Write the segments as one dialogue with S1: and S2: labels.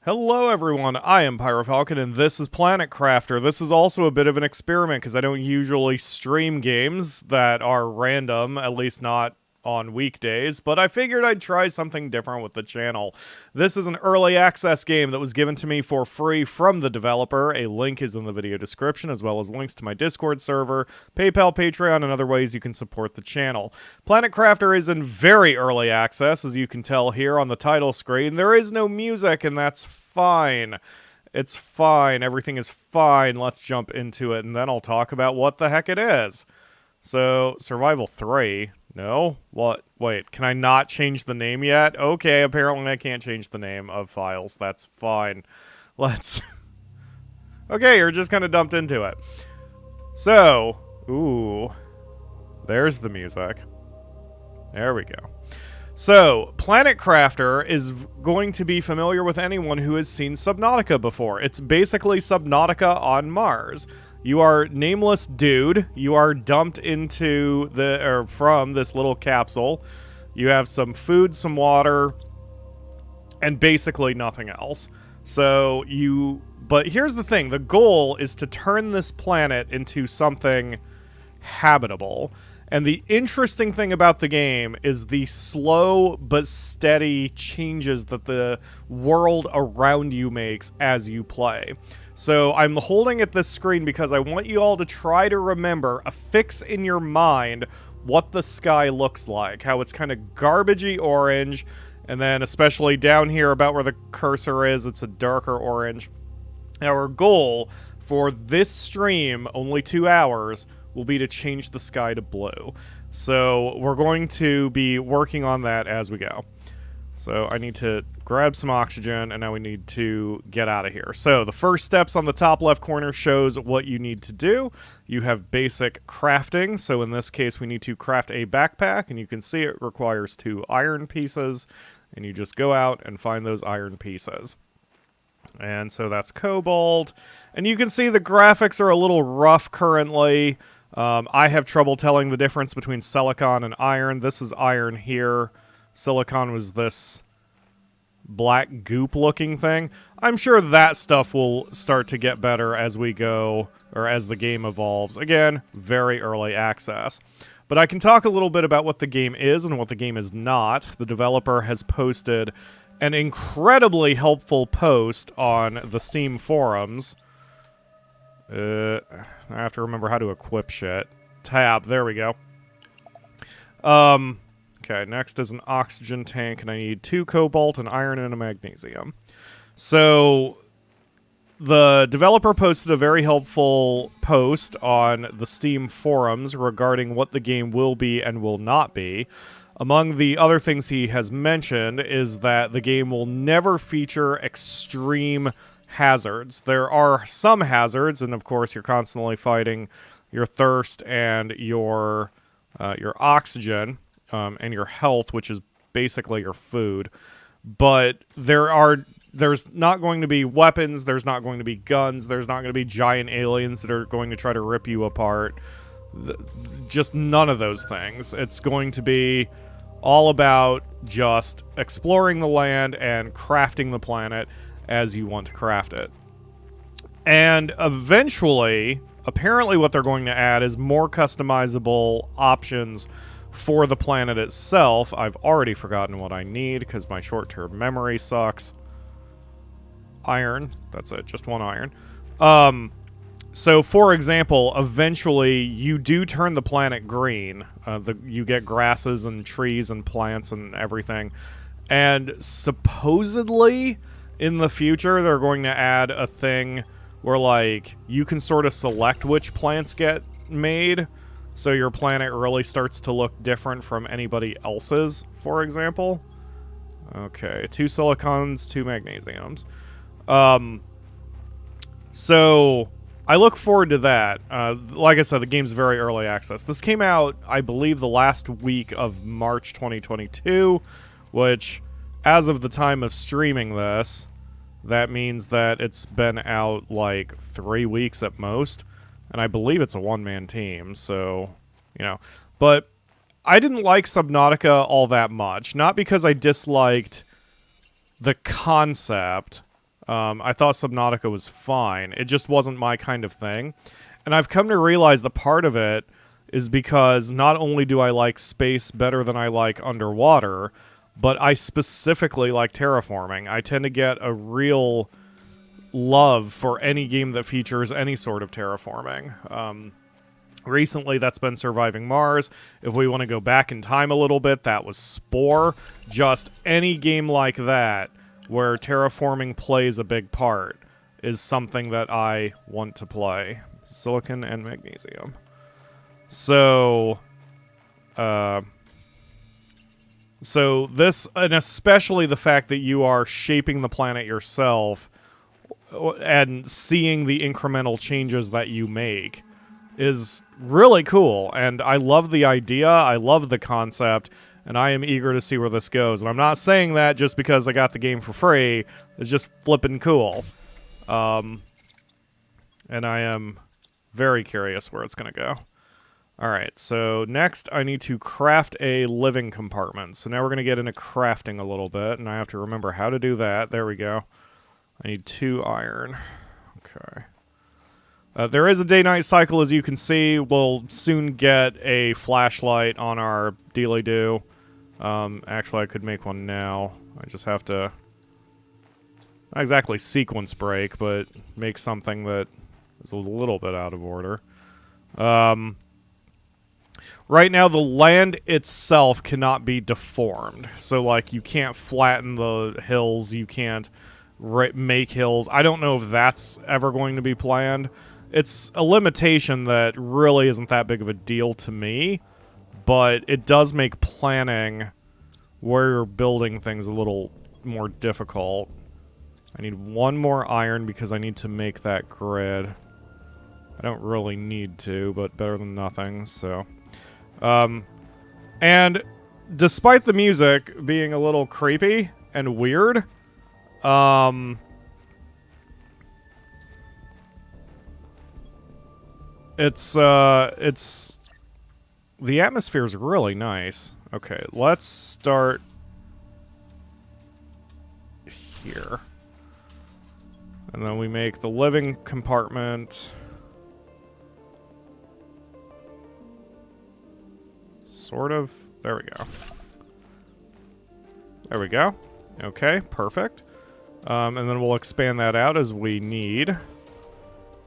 S1: Hello everyone, I am PyroFalkon and this is Planet Crafter. This is also a bit of an experiment because I don't usually stream games that are random, at least not on weekdays, but I figured I'd try something different with the channel. This is an early access game that was given to me for free from the developer. A link is in the video description, as well as links to my Discord server, PayPal, Patreon, and other ways you can support the channel. Planet Crafter is in very early access, as you can tell here on the title screen. There is no music, and that's fine. It's fine. Everything is fine. Let's jump into it, and then I'll talk about what the heck it is. So, Survival 3... No? What? Wait, can I not change the name yet? Okay, apparently I can't change the name of files. That's fine. Let's... Okay, you're just kind of dumped into it. So, ooh. There's the music. There we go. So, Planet Crafter is going to be familiar with anyone who has seen Subnautica before. It's basically Subnautica on Mars. You are nameless dude. You are dumped into from this little capsule. You have some food, some water, and basically nothing else. But here's the thing. The goal is to turn this planet into something habitable. And the interesting thing about the game is the slow but steady changes that the world around you makes as you play. So I'm holding at this screen because I want you all to try to remember, affix in your mind what the sky looks like. How it's kind of garbagey orange, and then especially down here about where the cursor is, it's a darker orange. Our goal for this stream, only 2 hours, will be to change the sky to blue. So we're going to be working on that as we go. So I need to grab some oxygen, and now we need to get out of here. So the first steps on the top left corner shows what you need to do. You have basic crafting. So in this case, we need to craft a backpack, and you can see it requires 2 iron pieces, and you just go out and find those iron pieces. And so that's cobalt. And you can see the graphics are a little rough currently. I have trouble telling the difference between silicon and iron. This is iron here. Silicon was this black goop-looking thing. I'm sure that stuff will start to get better as we go, or as the game evolves. Again, very early access. But I can talk a little bit about what the game is and what the game is not. The developer has posted an incredibly helpful post on the Steam forums. I have to remember how to equip shit. Tab, there we go. Okay, next is an oxygen tank, and I need 2 cobalt, an iron, and a magnesium. So, the developer posted a very helpful post on the Steam forums regarding what the game will be and will not be. Among the other things he has mentioned is that the game will never feature extreme hazards. There are some hazards, and of course you're constantly fighting your thirst and your oxygen. And your health, which is basically your food. But there's not going to be weapons, there's not going to be guns, there's not going to be giant aliens that are going to try to rip you apart. Just none of those things. It's going to be all about just exploring the land and crafting the planet as you want to craft it. And eventually, apparently what they're going to add is more customizable options for the planet itself. I've already forgotten what I need because my short-term memory sucks. Iron. That's it. Just 1 iron. So, for example, eventually you do turn the planet green. You get grasses and trees and plants and everything. And supposedly, in the future, they're going to add a thing where, like, you can sort of select which plants get made. So your planet really starts to look different from anybody else's, for example. Okay, 2 silicons, 2 magnesiums. So I look forward to that. Like I said, the game's very early access. This came out, I believe, the last week of March 2022, which, as of the time of streaming this, that means that it's been out like 3 weeks at most. And I believe it's a one-man team, so, you know. But I didn't like Subnautica all that much. Not because I disliked the concept I thought Subnautica was fine. It just wasn't my kind of thing. And I've come to realize the part of it is because not only do I like space better than I like underwater, but I specifically like terraforming. I tend to get a real love for any game that features any sort of terraforming. Recently, that's been Surviving Mars. If we want to go back in time a little bit, that was Spore. Just any game like that where terraforming plays a big part is something that I want to play. Silicon and magnesium. So this, and especially the fact that you are shaping the planet yourself and seeing the incremental changes that you make is really cool. And I love the idea, I love the concept, and I am eager to see where this goes. And I'm not saying that just because I got the game for free. It's just flippin' cool. And I am very curious where it's going to go. Alright, so next I need to craft a living compartment. So now we're going to get into crafting a little bit, and I have to remember how to do that. There we go. I need 2 iron. Okay. There is a day-night cycle, as you can see. We'll soon get a flashlight on our dealy-do. Actually, I could make one now. I just have to... not exactly sequence break, but make something that is a little bit out of order. Right now, the land itself cannot be deformed. So, like, you can't flatten the hills, you can't make hills. I don't know if that's ever going to be planned. It's a limitation that really isn't that big of a deal to me, but it does make planning where you're building things a little more difficult. I need 1 more iron because I need to make that grid. I don't really need to, but better than nothing, so... and despite the music being a little creepy and weird, it's the atmosphere is really nice. Okay, let's start here. And then we make the living compartment. Sort of. There we go. There we go. Okay, perfect. And then we'll expand that out as we need.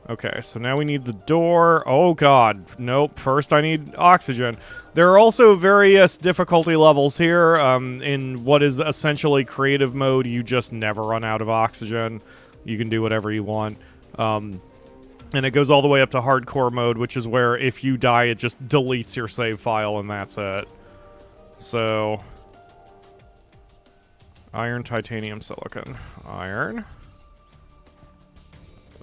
S1: Okay, so now we need the door. Oh god, nope. First I need oxygen. There are also various difficulty levels here. In what is essentially creative mode, you just never run out of oxygen. You can do whatever you want. And it goes all the way up to hardcore mode, which is where if you die, it just deletes your save file and that's it. So... iron, titanium, silicon. Iron.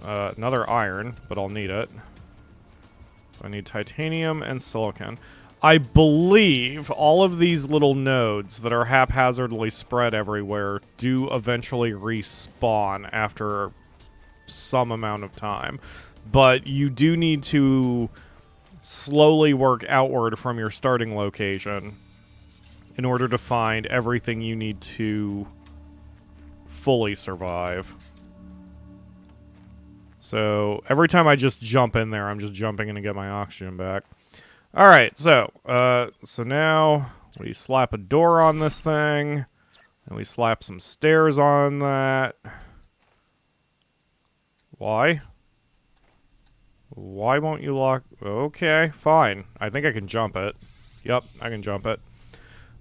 S1: Another iron, but I'll need it. So I need titanium and silicon. I believe all of these little nodes that are haphazardly spread everywhere do eventually respawn after some amount of time. But you do need to slowly work outward from your starting location in order to find everything you need to fully survive. So every time I just jump in there, I'm just jumping in to get my oxygen back. All right, so now we slap a door on this thing, and we slap some stairs on that. Why? Why won't you lock? Okay, fine. I think I can jump it. Yep, I can jump it.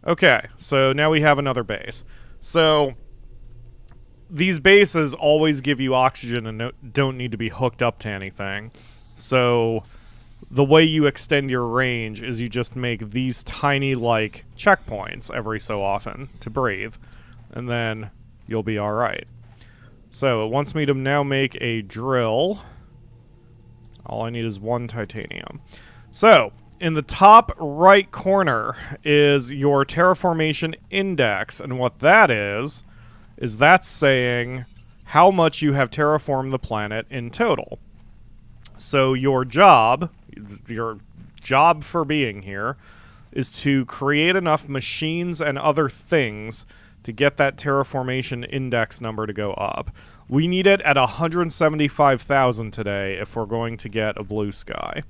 S1: Okay, so now we have another base. So these bases always give you oxygen and don't need to be hooked up to anything. So the way you extend your range is you just make these tiny, like, checkpoints every so often to breathe. And then you'll be alright. So it wants me to now make a drill. All I need is 1 titanium. So, in the top right corner is your terraformation index. And what that is that's saying how much you have terraformed the planet in total. So your job for being here is to create enough machines and other things to get that terraformation index number to go up. We need it at 175,000 today if we're going to get a blue sky.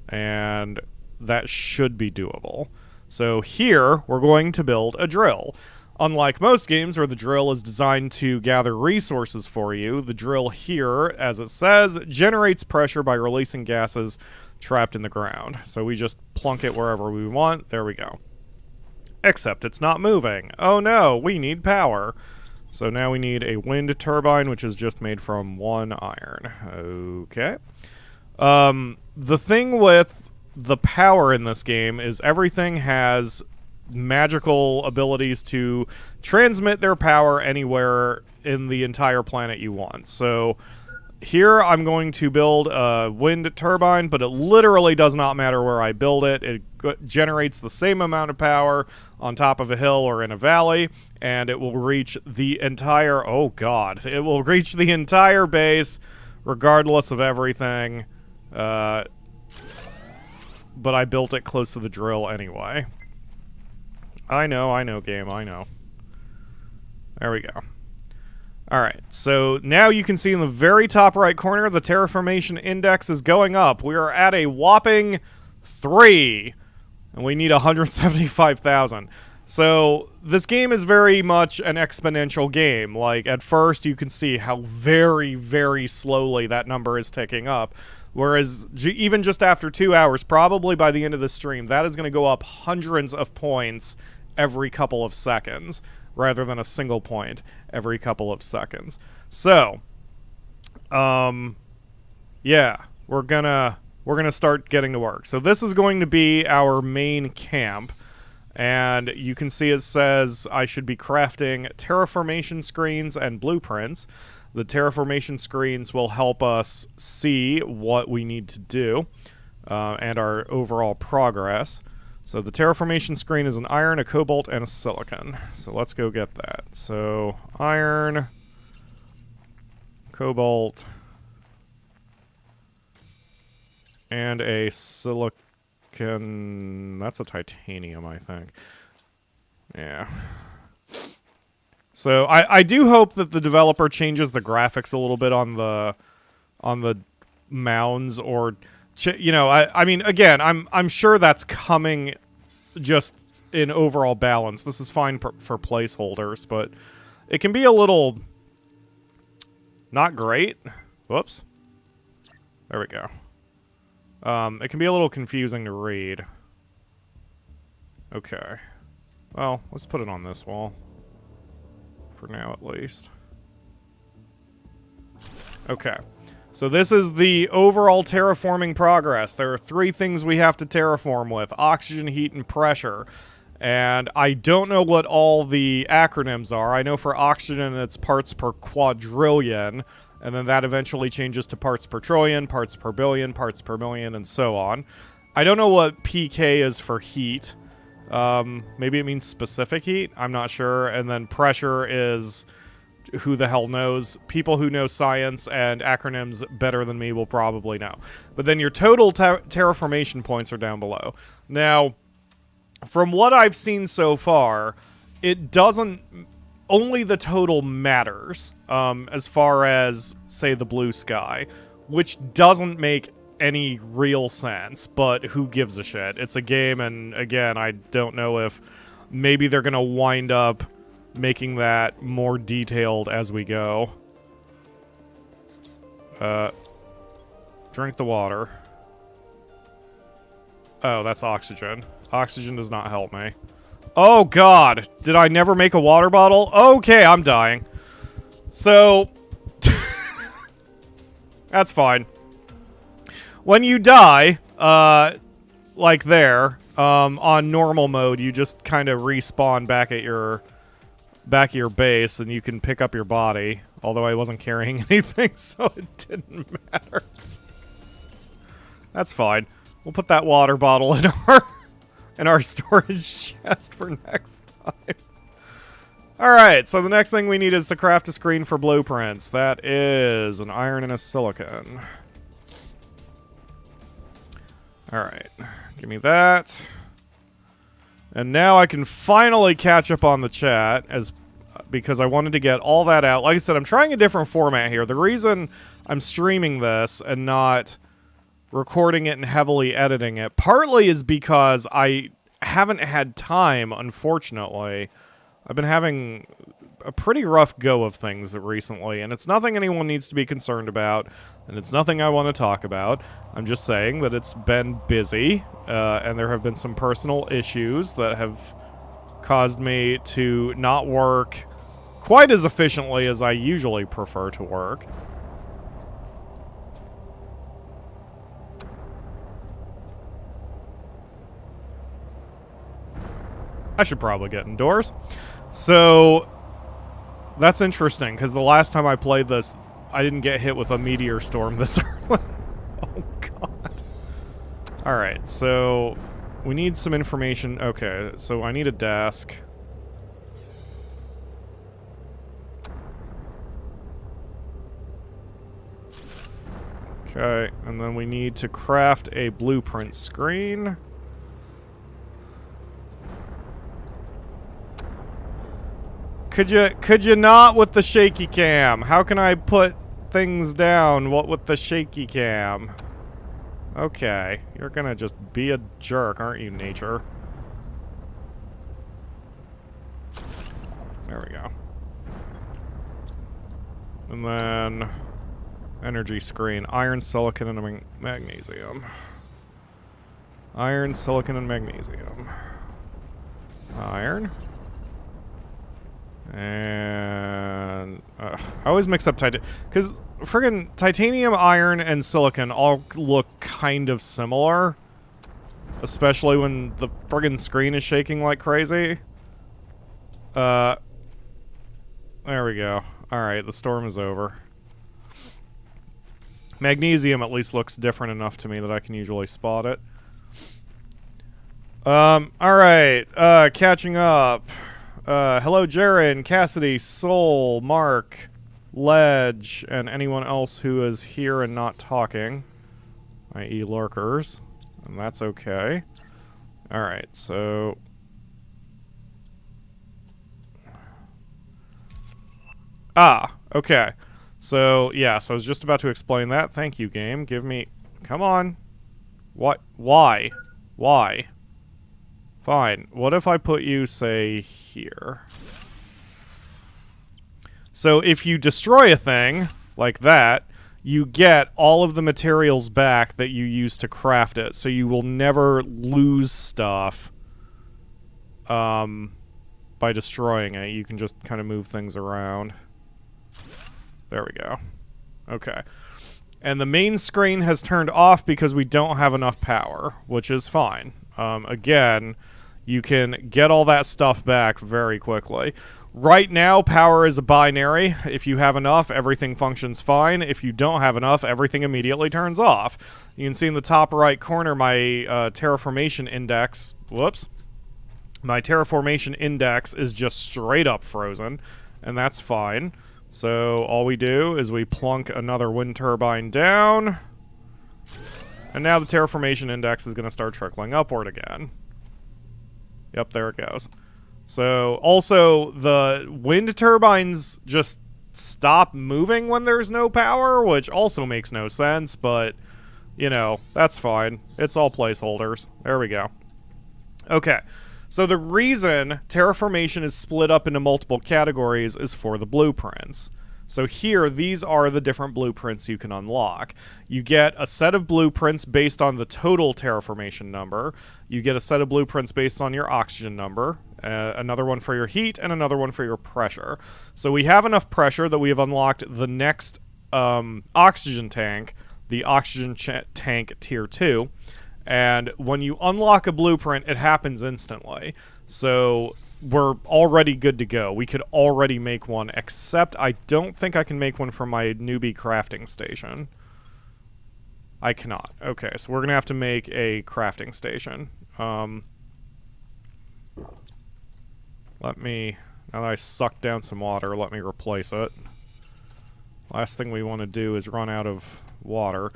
S1: And that should be doable. So here, we're going to build a drill. Unlike most games where the drill is designed to gather resources for you, the drill here, as it says, generates pressure by releasing gases trapped in the ground. So we just plunk it wherever we want. There we go. Except it's not moving. Oh no, we need power. So now we need a wind turbine, which is just made from 1 iron. Okay. The thing with the power in this game is everything has magical abilities to transmit their power anywhere in the entire planet you want. So here I'm going to build a wind turbine, but it literally does not matter where I build it. It generates the same amount of power on top of a hill or in a valley, and it will reach the entire... Oh god. It will reach the entire base regardless of everything. But I built it close to the drill anyway. I know, game, I know. There we go. Alright, so now you can see in the very top right corner, the terraformation index is going up. We are at a whopping 3, and we need 175,000. So this game is very much an exponential game. Like, at first you can see how very, very slowly that number is ticking up. Whereas, even just after 2 hours, probably by the end of the stream, that is going to go up hundreds of points every couple of seconds, rather than a single point every couple of seconds. So, yeah, we're gonna start getting to work. So this is going to be our main camp, and you can see it says I should be crafting terraformation screens and blueprints. The terraformation screens will help us see what we need to do, and our overall progress. So the terraformation screen is an iron, a cobalt, and a silicon. So let's go get that. So iron, cobalt, and a silicon. That's a titanium, I think. Yeah. So I do hope that the developer changes the graphics a little bit on the mounds, or you know, I mean, again, I'm sure that's coming just in overall balance. This is fine for placeholders, but it can be a little not great. Whoops. There we go. It can be a little confusing to read. Okay. Well, let's put it on this wall. For now, at least. Okay. So this is the overall terraforming progress. There are 3 things we have to terraform with: oxygen, heat, and pressure. And I don't know what all the acronyms are. I know for oxygen it's parts per quadrillion, and then that eventually changes to parts per trillion, parts per billion, parts per million, and so on. I don't know what PK is for heat. Maybe it means specific heat? I'm not sure. And then pressure is... who the hell knows? People who know science and acronyms better than me will probably know. But then your total terraformation points are down below. Now, from what I've seen so far, it doesn't... only the total matters, as far as, say, the blue sky, which doesn't make any real sense, but who gives a shit? It's a game, and again, I don't know if maybe they're gonna wind up making that more detailed as we go. Drink the water. Oh, that's oxygen. Oxygen does not help me. Oh god! Did I never make a water bottle? Okay, I'm dying. So... that's fine. When you die, like there, on normal mode, you just kind of respawn back at your base, and you can pick up your body. Although I wasn't carrying anything, so it didn't matter. That's fine. We'll put that water bottle in our storage chest for next time. Alright, so the next thing we need is to craft a screen for blueprints. That is an iron and a silicon. Alright, give me that. And now I can finally catch up on the chat because I wanted to get all that out. Like I said, I'm trying a different format here. The reason I'm streaming this and not recording it and heavily editing it partly is because I haven't had time, unfortunately. I've been having a pretty rough go of things recently, and it's nothing anyone needs to be concerned about, and it's nothing I want to talk about. I'm just saying that it's been busy, and there have been some personal issues that have caused me to not work quite as efficiently as I usually prefer to work. I should probably get indoors. So, that's interesting, because the last time I played this, I didn't get hit with a meteor storm this early. Oh, God. Alright, so we need some information. Okay, so I need a desk. Okay, and then we need to craft a blueprint screen. Could you not with the shaky cam? How can I put things down with the shaky cam? Okay, you're gonna just be a jerk, aren't you, nature? There we go. And then energy screen, iron, silicon, and magnesium. Iron, silicon, and magnesium. Iron. And I always mix up titanium, because friggin' titanium, iron, and silicon all look kind of similar, especially when the friggin' screen is shaking like crazy. There we go. Alright, the storm is over. Magnesium at least looks different enough to me that I can usually spot it. Alright, catching up. Hello, Jaren, Cassidy, Soul, Mark, Ledge, and anyone else who is here and not talking, i.e. lurkers, and that's okay. Alright, so... Ah, okay. So, yes, I was just about to explain that. Thank you, game. Give me... Come on. What? Why? Why? Fine. What if I put you, say, here? So if you destroy a thing, like that, you get all of the materials back that you used to craft it. So you will never lose stuff by destroying it. You can just kind of move things around. There we go. Okay. And the main screen has turned off because we don't have enough power, which is fine. Again, you can get all that stuff back very quickly. Right now, power is a binary. If you have enough, everything functions fine. If you don't have enough, everything immediately turns off. You can see in the top right corner my terraformation index. Whoops. My terraformation index is just straight up frozen, and that's fine. So all we do is we plunk another wind turbine down, and now the terraformation index is going to start trickling upward again. Yep, there it goes. So also the wind turbines just stop moving when there's no power, which also makes no sense, but you know, that's fine. It's all placeholders. There we go. Okay. So the reason terraformation is split up into multiple categories is for the blueprints. So here, these are the different blueprints you can unlock. You get a set of blueprints based on the total terraformation number. You get a set of blueprints based on your oxygen number, another one for your heat, and another one for your pressure. So we have enough pressure that we have unlocked the next oxygen tank, the oxygen tank tier 2. And when you unlock a blueprint, it happens instantly. So we're already good to go. We could already make one, except I don't think I can make one from my newbie crafting station. I cannot. Okay, so we're going to have to make a crafting station. Let me... Now that I sucked down some water, let me replace it. Last thing we want to do is run out of water.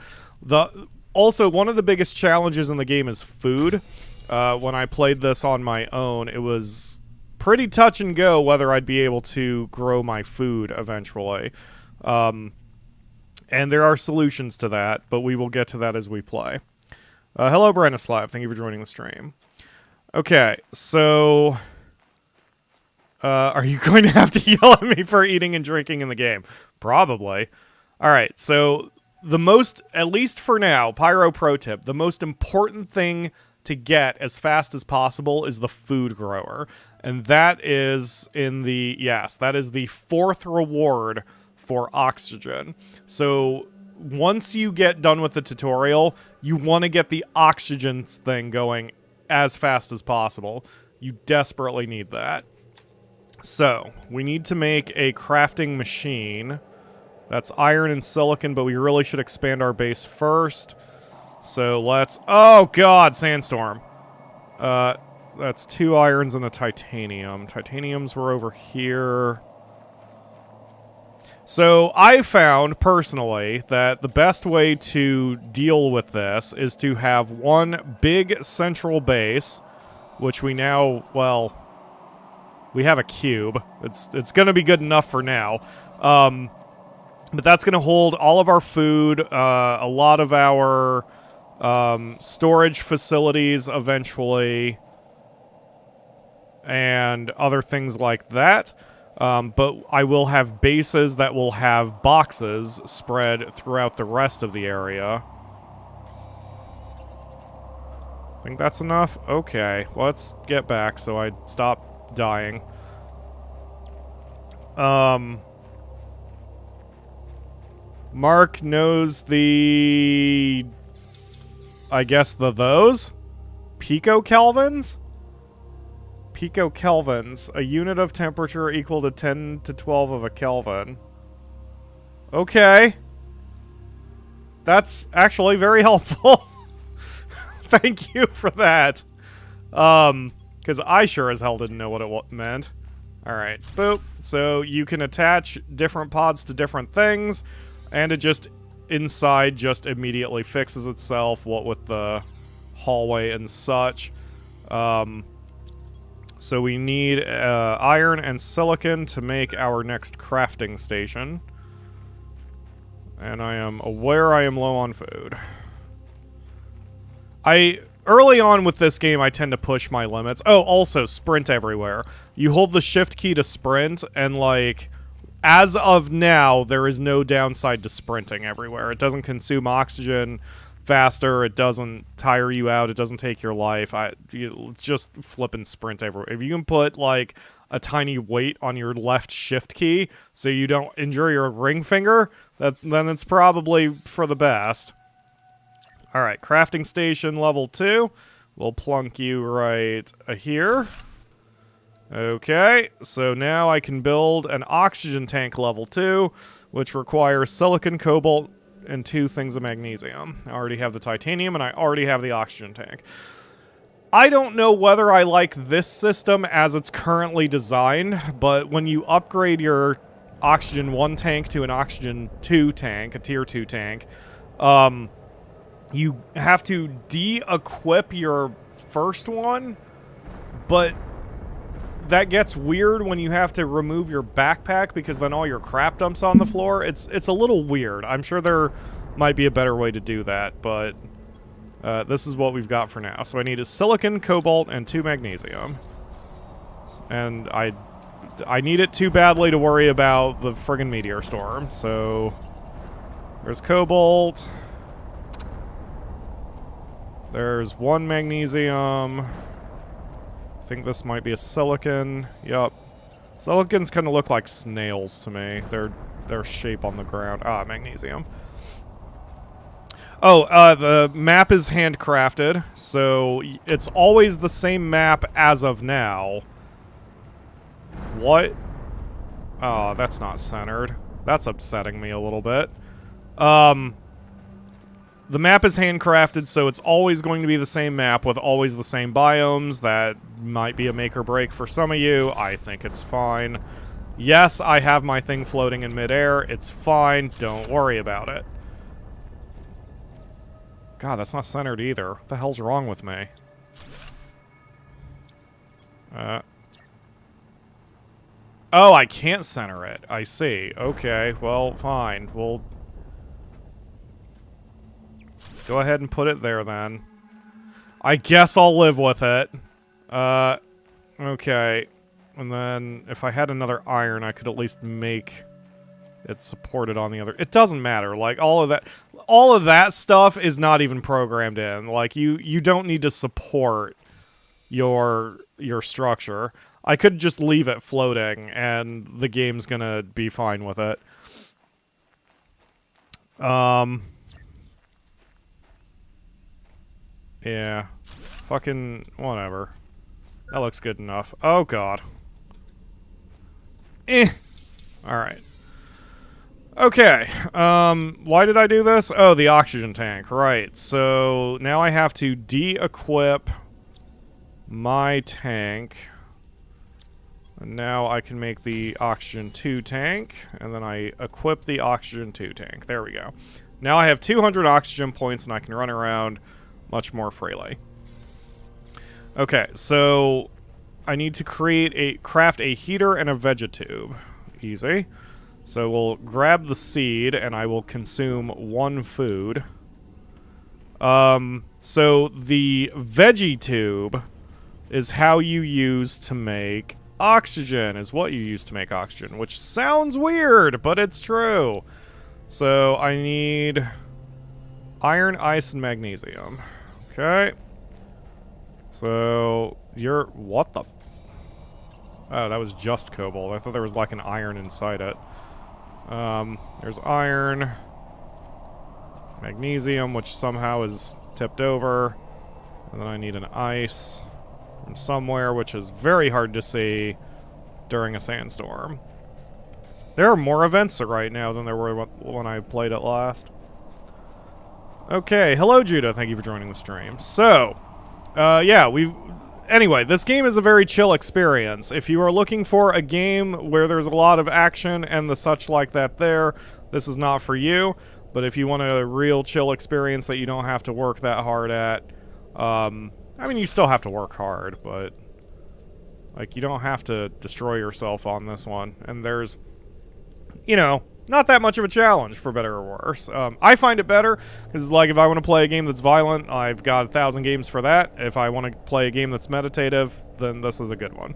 S1: Also, one of the biggest challenges in the game is food. When I played this on my own, it was pretty touch and go whether I'd be able to grow my food eventually. And there are solutions to that, but we will get to that as we play. Hello, Branislav. Thank you for joining the stream. Okay, so... are you going to have to yell at me for eating and drinking in the game? Probably. Alright, so the most, at least for now, Pyro pro tip, the most important thing to get as fast as possible is the food grower. And that is in the, yes, that is the 4th reward for oxygen. So once you get done with the tutorial, you want to get the oxygen thing going as fast as possible. You desperately need that. So, we need to make a crafting machine. That's iron and silicon, but we really should expand our base first. So let's... Oh, God! Sandstorm. That's 2 irons and a titanium. Titaniums were over here. So, I found, personally, that the best way to deal with this is to have one big central base, which we now, well... We have a cube. It's going to be good enough for now. But that's going to hold all of our food, a lot of our storage facilities eventually, and other things like that. But I will have bases that will have boxes spread throughout the rest of the area. Think that's enough? Okay, let's get back so I stop dying. Mark knows the... I guess those? Picokelvins? Picokelvins. A unit of temperature equal to 10 to 12 of a Kelvin. Okay. That's actually very helpful. Thank you for that. Because I sure as hell didn't know what it meant. Alright, boop. So you can attach different pods to different things, and it just, inside, just immediately fixes itself, what with the hallway and such. So we need iron and silicon to make our next crafting station. And I am aware I am low on food. Early on with this game, I tend to push my limits. Oh, also, sprint everywhere. You hold the shift key to sprint, and, like, as of now, there is no downside to sprinting everywhere. It doesn't consume oxygen faster, it doesn't tire you out, it doesn't take your life. You just flip and sprint everywhere. If you can put, like, a tiny weight on your left shift key so you don't injure your ring finger, then it's probably for the best. Alright, crafting station level 2. We'll plunk you right here. Okay, so now I can build an oxygen tank level 2, which requires silicon, cobalt, and 2 things of magnesium. I already have the titanium, and I already have the oxygen tank. I don't know whether I like this system as it's currently designed, but when you upgrade your oxygen 1 tank to an oxygen 2 tank, a tier 2 tank, you have to de-equip your first one, but that gets weird when you have to remove your backpack because then all your crap dumps on the floor. It's a little weird. I'm sure there might be a better way to do that, but this is what we've got for now. So I need a silicon, cobalt, and 2 magnesium. And I need it too badly to worry about the friggin' meteor storm, so there's cobalt. There's 1 magnesium. I think this might be a silicon. Yup. Silicons kind of look like snails to me. Their shape on the ground. Ah, magnesium. Oh, the map is handcrafted, so it's always the same map as of now. What? Oh, that's not centered. That's upsetting me a little bit. The map is handcrafted, so it's always going to be the same map with always the same biomes. That might be a make or break for some of you. I think it's fine. Yes, I have my thing floating in midair. It's fine. Don't worry about it. God, that's not centered either. What the hell's wrong with me? Oh, I can't center it. I see. Okay, well, fine. We'll go ahead and put it there then. I guess I'll live with it. Okay. And then if I had another iron, I could at least make it supported on the other. It doesn't matter. Like all of that stuff is not even programmed in. Like you don't need to support your structure. I could just leave it floating and the game's going to be fine with it. Yeah. Fucking whatever. That looks good enough. Oh god. Alright. Okay. Why did I do this? Oh, the oxygen tank. Right. So now I have to de-equip my tank. And now I can make the oxygen 2 tank. And then I equip the oxygen 2 tank. There we go. Now I have 200 oxygen points and I can run around much more freely. Okay, so I need to craft a heater and a vegetube. Easy. So we'll grab the seed and I will consume 1 food. So the veggie tube is how you use to make oxygen, is what you use to make oxygen, which sounds weird, but it's true. So I need iron, ice, and magnesium. Okay. So, what the... Oh, that was just cobalt. I thought there was like an iron inside it. There's iron. Magnesium, which somehow is tipped over. And then I need an ice from somewhere, which is very hard to see during a sandstorm. There are more events right now than there were when I played it last. Okay, hello Judah, thank you for joining the stream. So, yeah, anyway, this game is a very chill experience. If you are looking for a game where there's a lot of action and the such like that there, this is not for you. But if you want a real chill experience that you don't have to work that hard at, I mean, you still have to work hard, but like, you don't have to destroy yourself on this one. And there's, you know, not that much of a challenge, for better or worse. I find it better, because like, if I want to play a game that's violent, I've got 1,000 games for that. If I want to play a game that's meditative, then this is a good one.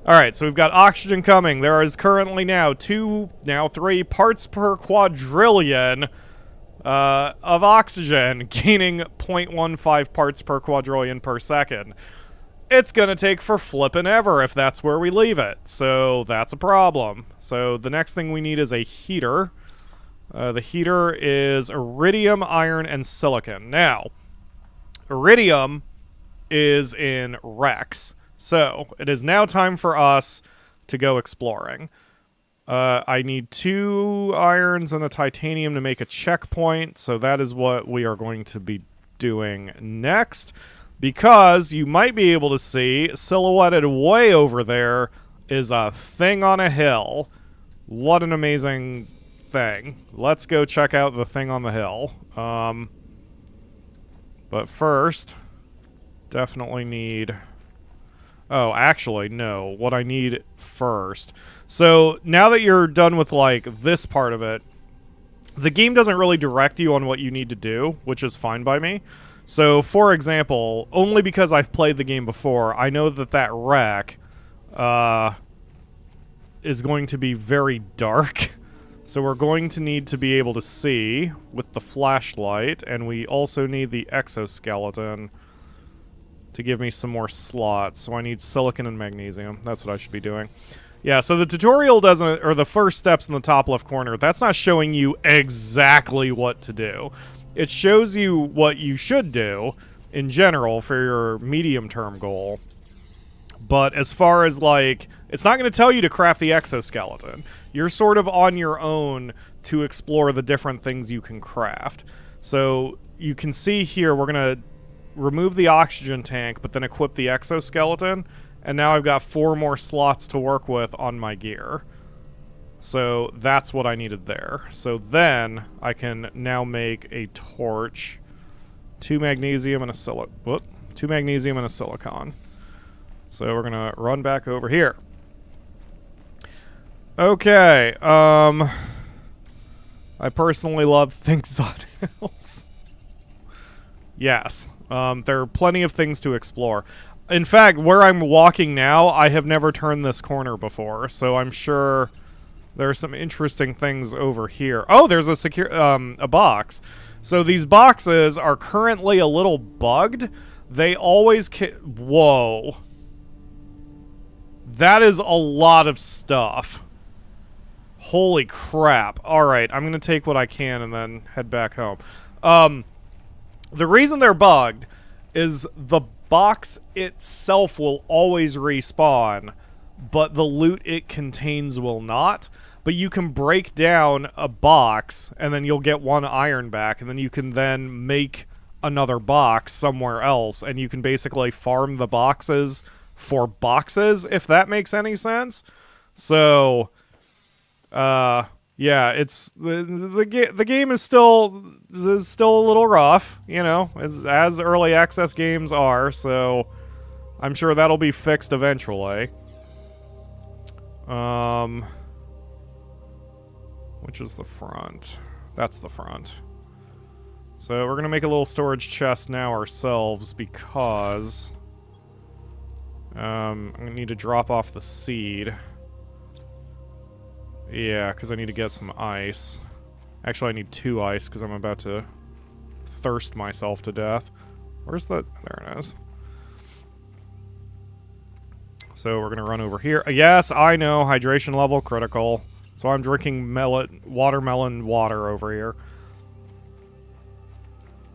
S1: Alright, so we've got oxygen coming. There is currently now 3 parts per quadrillion of oxygen, gaining 0.15 parts per quadrillion per second. It's gonna take for flippin' ever if that's where we leave it. So that's a problem. So the next thing we need is a heater. The heater is iridium, iron, and silicon. Now, iridium is in Rex. So it is now time for us to go exploring. I need 2 irons and a titanium to make a checkpoint. So that is what we are going to be doing next. Because you might be able to see, silhouetted way over there, is a thing on a hill. What an amazing thing. Let's go check out the thing on the hill. But first, definitely need... Oh, actually, no. What I need first. So, now that you're done with, like, this part of it, the game doesn't really direct you on what you need to do, which is fine by me. So, for example, only because I've played the game before, I know that that wreck is going to be very dark. So we're going to need to be able to see with the flashlight, and we also need the exoskeleton to give me some more slots. So I need silicon and magnesium. That's what I should be doing. Yeah, so the tutorial doesn't, or the first steps in the top left corner, that's not showing you exactly what to do. It shows you what you should do in general for your medium-term goal. But as far as, like, it's not going to tell you to craft the exoskeleton. You're sort of on your own to explore the different things you can craft. So you can see here, we're going to remove the oxygen tank, but then equip the exoskeleton. And now I've got 4 more slots to work with on my gear. So that's what I needed there. So then I can now make a torch, 2 magnesium and a silicon. So we're gonna run back over here. Okay, I personally love things on hills. Yes, there are plenty of things to explore. In fact, where I'm walking now, I have never turned this corner before, so I'm sure there are some interesting things over here. Oh, there's a box. So these boxes are currently a little bugged. They always whoa. That is a lot of stuff. Holy crap. Alright, I'm gonna take what I can and then head back home. The reason they're bugged is the box itself will always respawn, but the loot it contains will not. But you can break down a box, and then you'll get 1 iron back, and then you can then make another box somewhere else, and you can basically farm the boxes for boxes, if that makes any sense. So, yeah, it's the game is still a little rough, you know, as early access games are. So I'm sure that'll be fixed eventually. Which is the front? That's the front. So we're gonna make a little storage chest now ourselves because I'm gonna need to drop off the seed. Yeah, because I need to get some ice. Actually, I need 2 ice because I'm about to thirst myself to death. Where's the... There it is. So we're going to run over here. Yes, I know. Hydration level critical. So I'm drinking watermelon water over here.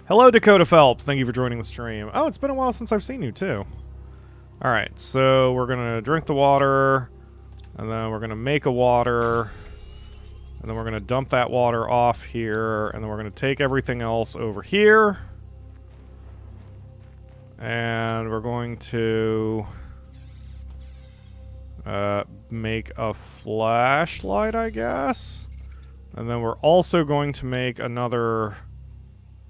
S1: Hello, Dakota Phelps. Thank you for joining the stream. Oh, it's been a while since I've seen you, too. Alright, so we're going to drink the water... And then we're going to make a water, and then we're going to dump that water off here, and then we're going to take everything else over here. And we're going to make a flashlight, I guess. And then we're also going to make another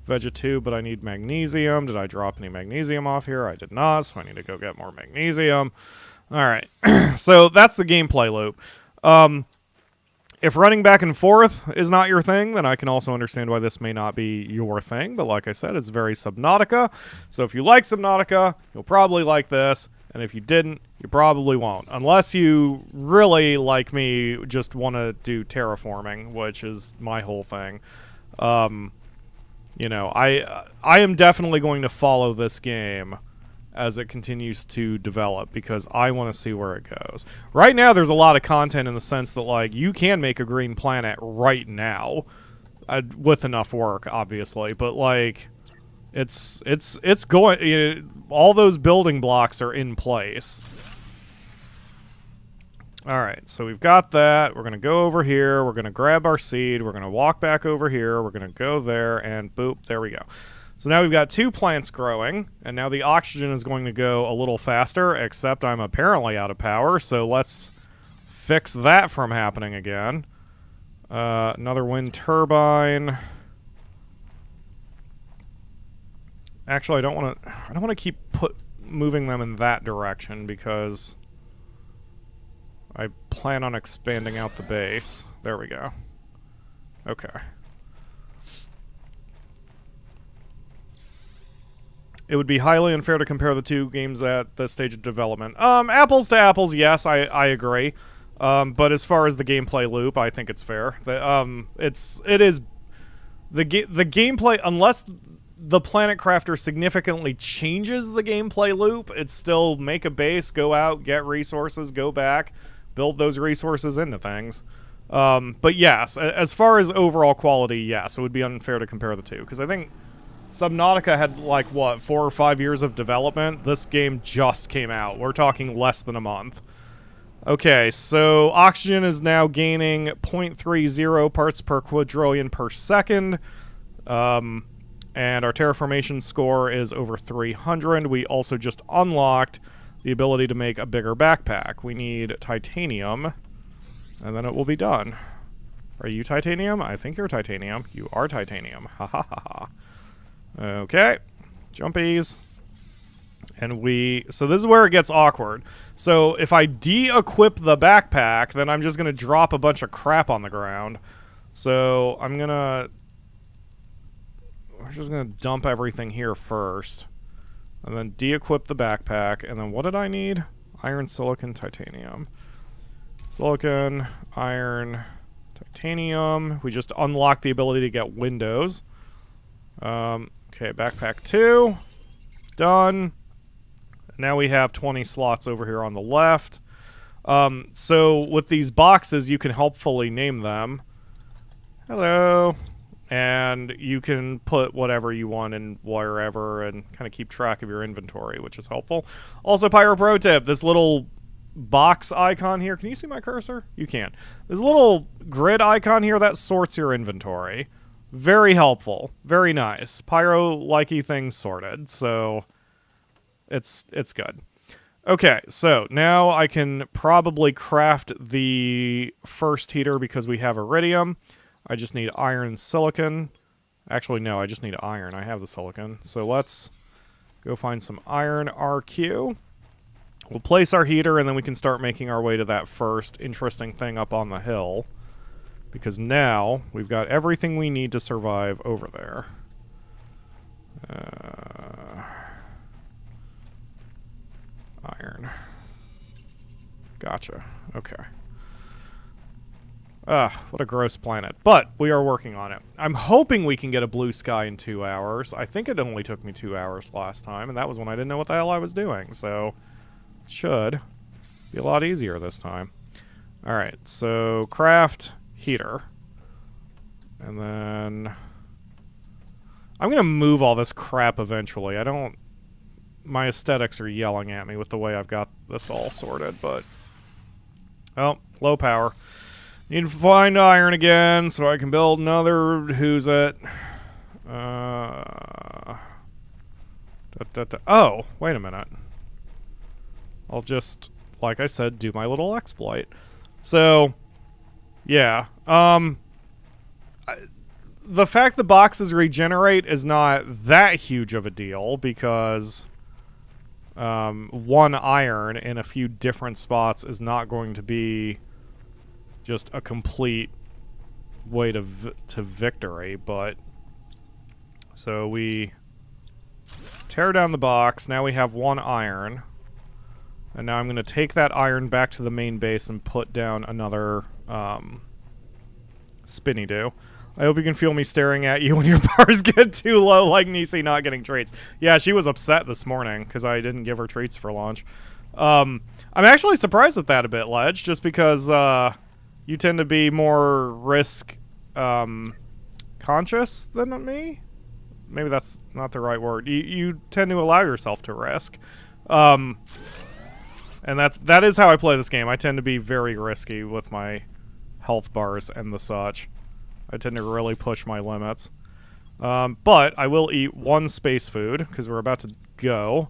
S1: vegetube, but I need magnesium. Did I drop any magnesium off here? I did not, so I need to go get more magnesium. Alright, so that's the gameplay loop. If running back and forth is not your thing, then I can also understand why this may not be your thing. But like I said, it's very Subnautica. So if you like Subnautica, you'll probably like this. And if you didn't, you probably won't. Unless you really, like me, just want to do terraforming, which is my whole thing. You know, I am definitely going to follow this game as it continues to develop, because I want to see where it goes. Right now, there's a lot of content in the sense that, like, you can make a green planet right now, with enough work, obviously, but, like, it's going, all those building blocks are in place. Alright, so we've got that. We're going to go over here, we're going to grab our seed, we're going to walk back over here, we're going to go there, and boop, there we go. So now we've got 2 plants growing, and now the oxygen is going to go a little faster, except I'm apparently out of power, so let's fix that from happening again. Another wind turbine. Actually, I don't want to keep moving them in that direction, because I plan on expanding out the base. There we go. Okay. It would be highly unfair to compare the 2 games at this stage of development. Apples to apples, yes, I agree. But as far as the gameplay loop, I think it's fair. It is the gameplay, unless the Planet Crafter significantly changes the gameplay loop, it's still make a base, go out, get resources, go back, build those resources into things. But yes, as far as overall quality, yes, it would be unfair to compare the 2, because I think Subnautica had, like, what, 4 or 5 years of development? This game just came out. We're talking less than a month. Okay, so oxygen is now gaining 0.30 parts per quadrillion per second. And our terraformation score is over 300. We also just unlocked the ability to make a bigger backpack. We need titanium, and then it will be done. Are you titanium? I think you're titanium. You are titanium. Ha ha ha ha. Okay. Jumpies. And so this is where it gets awkward. So if I de-equip the backpack, then I'm just going to drop a bunch of crap on the ground. So we're just going to dump everything here first. And then de-equip the backpack. And then what did I need? Iron, silicon, titanium. Silicon, iron, titanium. We just unlocked the ability to get windows. Okay, backpack 2. Done. Now we have 20 slots over here on the left. So with these boxes, you can helpfully name them. Hello. And you can put whatever you want in wherever and kind of keep track of your inventory, which is helpful. Also, Pyro Pro tip, this little box icon here. Can you see my cursor? You can. This little grid icon here, that sorts your inventory. Very helpful. Very nice. Pyro-likey things sorted, so it's good. Okay, so now I can probably craft the first heater because we have iridium. I just need iron and silicon. Actually, no, I just need iron. I have the silicon. So let's go find some iron RQ. We'll place our heater, and then we can start making our way to that first interesting thing up on the hill. Because now we've got everything we need to survive over there. Iron. Gotcha. Okay. What a gross planet. But we are working on it. I'm hoping we can get a blue sky in 2 hours. I think it only took me 2 hours last time, and that was when I didn't know what the hell I was doing. So, it should be a lot easier this time. Alright, so craft heater. And then I'm going to move all this crap eventually. My aesthetics are yelling at me with the way I've got this all sorted, but oh, low power. Need to find iron again so I can build another who's it. Oh, wait a minute. I'll just, like I said, do my little exploit. So, yeah. The fact the boxes regenerate is not that huge of a deal because one iron in a few different spots is not going to be just a complete way to victory, but so we tear down the box. Now we have one iron, and now I'm going to take that iron back to the main base and put down another spinny-do. I hope you can feel me staring at you when your bars get too low, like Nisi not getting treats. Yeah, she was upset this morning because I didn't give her treats for lunch. I'm actually surprised at that a bit, Ledge, just because you tend to be more risk conscious than me. Maybe that's not the right word. You tend to allow yourself to risk. And that is how I play this game. I tend to be very risky with my health bars and the such. I tend to really push my limits. But I will eat one space food, because we're about to go.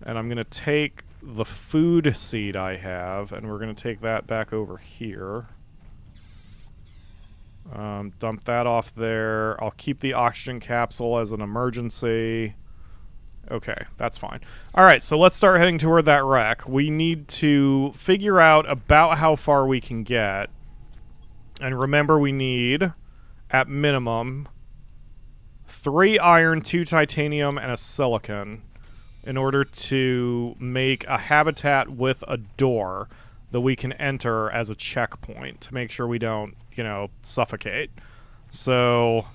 S1: And I'm going to take the food seed I have, and we're going to take that back over here. Dump that off there. I'll keep the oxygen capsule as an emergency. Okay, that's fine. Alright, so let's start heading toward that wreck. We need to figure out about how far we can get. And remember, we need, at minimum, 3 iron, 2 titanium, and a silicon in order to make a habitat with a door that we can enter as a checkpoint to make sure we don't, suffocate. So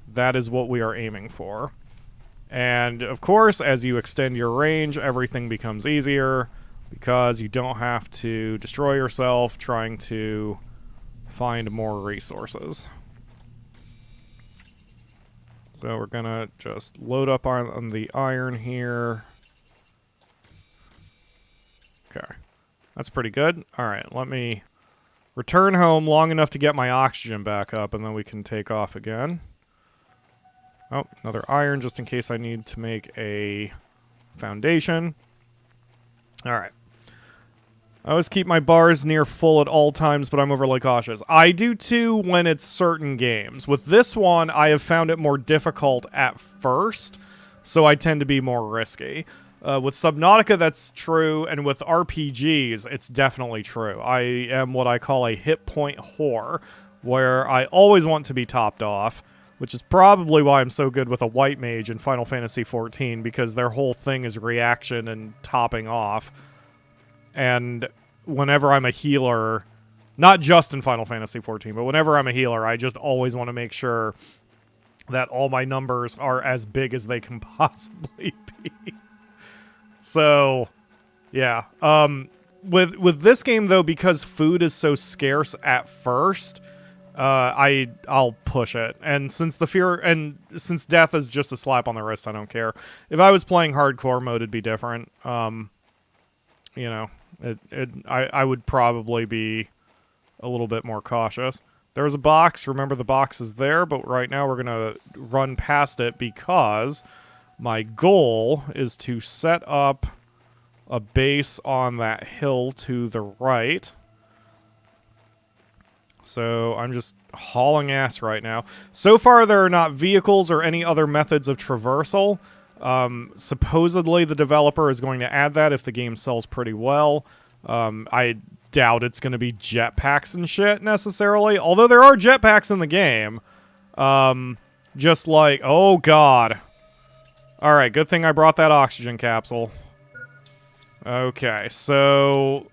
S1: that is what we are aiming for. And, of course, as you extend your range, everything becomes easier because you don't have to destroy yourself trying to find more resources. So we're going to just load up on the iron here. Okay. That's pretty good. All right, let me return home long enough to get my oxygen back up, and then we can take off again. Oh, another iron just in case I need to make a foundation. All right. I always keep my bars near full at all times, but I'm overly cautious. I do too when it's certain games. With this one, I have found it more difficult at first so I tend to be more risky. With Subnautica, that's true, and with RPGs, it's definitely true. I am what I call a hit point whore, where I always want to be topped off, which is probably why I'm so good with a white mage in Final Fantasy XIV, because their whole thing is reaction and topping off. And whenever I'm a healer, not just in Final Fantasy XIV, but whenever I'm a healer, I just always want to make sure that all my numbers are as big as they can possibly be. So, yeah. With this game, though, because food is so scarce at first, I'll push it. And since since death is just a slap on the wrist, I don't care. If I was playing hardcore mode, it'd be different. You know, I would probably be a little bit more cautious. There's a box. Remember, the box is there, but right now we're gonna run past it because my goal is to set up a base on that hill to the right. So I'm just hauling ass right now. So far, there are not vehicles or any other methods of traversal. Supposedly, the developer is going to add that if the game sells pretty well. I doubt it's going to be jetpacks and shit necessarily, although there are jetpacks in the game. Just like, oh god. Alright, good thing I brought that oxygen capsule. Okay, so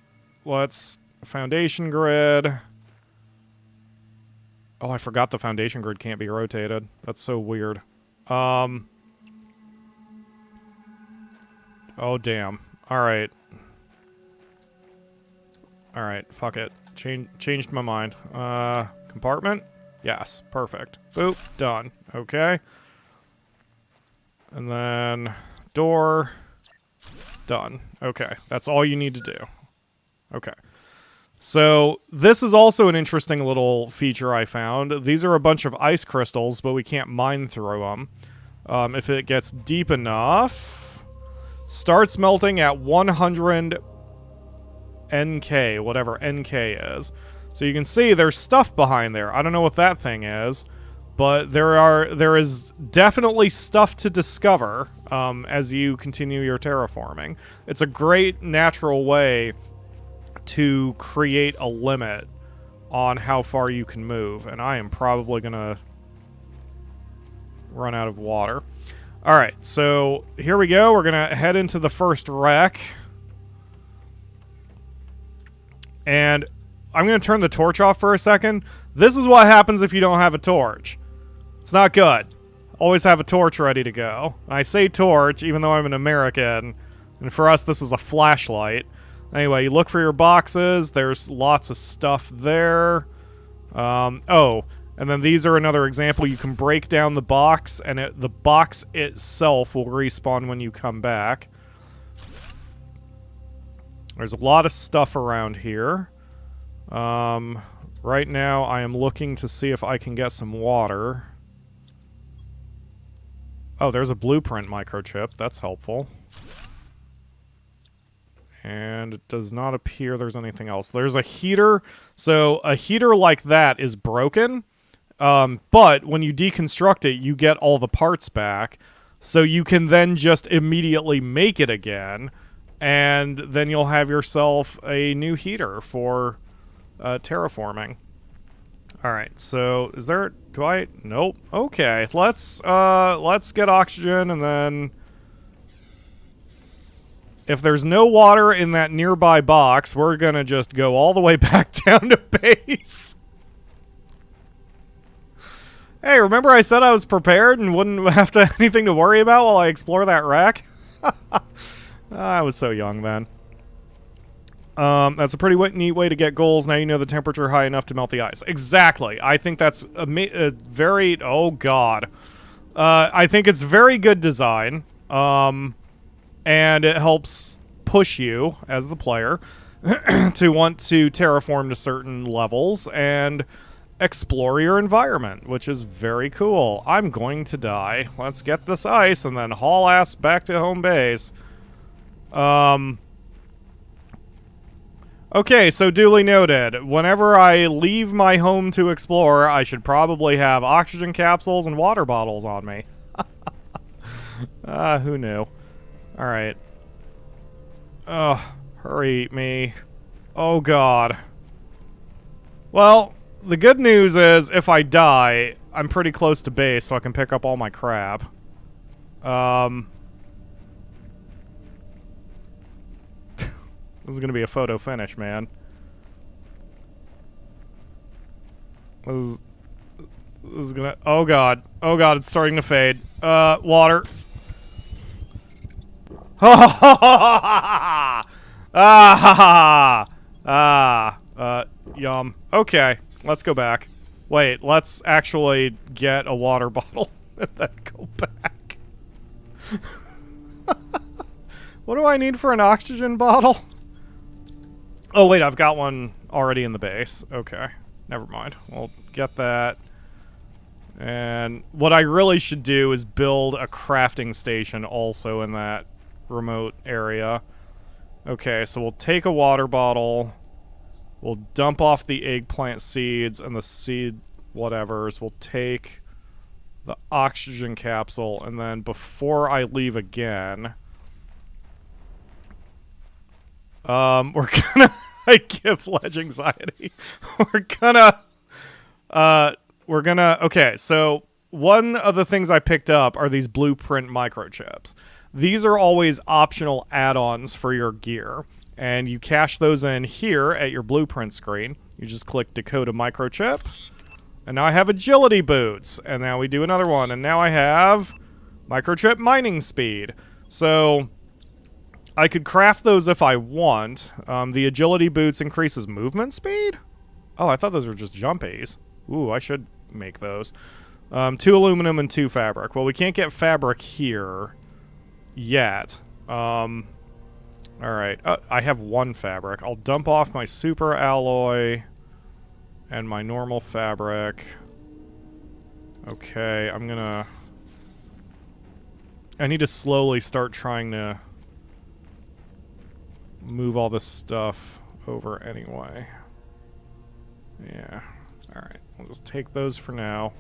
S1: let's foundation grid. Oh, I forgot the foundation grid can't be rotated. That's so weird. Oh damn. Alright. Alright, fuck it. Changed my mind. Compartment? Yes, perfect. Boop, done. Okay. And then door. Done. Okay, that's all you need to do. Okay. So this is also an interesting little feature I found. These are a bunch of ice crystals, but we can't mine through them. If it gets deep enough, starts melting at 100 NK, whatever NK is. So you can see there's stuff behind there. I don't know what that thing is, but there is definitely stuff to discover as you continue your terraforming. It's a great natural way to create a limit on how far you can move, and I am probably gonna run out of water. Alright, so here we go. We're gonna head into the first wreck. And I'm gonna turn the torch off for a second. This is what happens if you don't have a torch. It's not good. Always have a torch ready to go. I say torch, even though I'm an American, and for us this is a flashlight. Anyway, you look for your boxes. There's lots of stuff there. Oh, and then these are another example. You can break down the box, and the box itself will respawn when you come back. There's a lot of stuff around here. Right now, I am looking to see if I can get some water. Oh, there's a blueprint microchip. That's helpful. And it does not appear there's anything else. There's a heater. So a heater like that is broken. But when you deconstruct it, you get all the parts back. So you can then just immediately make it again. And then you'll have yourself a new heater for terraforming. Alright, so is there... do I... nope. Okay, let's get oxygen, and then... if there's no water in that nearby box, we're gonna just go all the way back down to base. Hey, remember I said I was prepared and wouldn't have anything to worry about while I explore that wreck? I was so young then. That's a pretty neat way to get goals. Now you know the temperature high enough to melt the ice. Exactly. I think that's a very... oh, God. I think it's very good design. And it helps push you, as the player, to want to terraform to certain levels and explore your environment, which is very cool. I'm going to die. Let's get this ice and then haul ass back to home base. Okay, so duly noted. Whenever I leave my home to explore, I should probably have oxygen capsules and water bottles on me. Who knew? Alright. Ugh, hurry me. Oh god. Well, the good news is, if I die, I'm pretty close to base, so I can pick up all my crap. This is gonna be a photo finish, man. This is gonna... Oh god. Oh god, it's starting to fade. Water. Yum. Okay, let's go back. Wait, let's actually get a water bottle and then go back. What do I need for an oxygen bottle? Oh wait, I've got one already in the base. Okay, never mind. We'll get that. And what I really should do is build a crafting station also in that remote area. Okay, so we'll take a water bottle. We'll dump off the eggplant seeds and the seed whatevers. We'll take the oxygen capsule, and then before I leave again, we're gonna... I give ledge anxiety. We're gonna... Okay, so one of the things I picked up are these blueprint microchips. These are always optional add-ons for your gear, and you cache those in here at your blueprint screen. You just click Dakota microchip, and now I have agility boots, and now we do another one, and now I have microchip mining speed. So I could craft those if I want. The agility boots increases movement speed? Oh, I thought those were just jumpies. Ooh, I should make those. 2 aluminum and 2 fabric. Well, we can't get fabric here yet. Alright. I have 1 fabric. I'll dump off my super alloy and my normal fabric. Okay, I'm gonna... I need to slowly start trying to move all this stuff over anyway. Yeah. Alright, we'll just take those for now.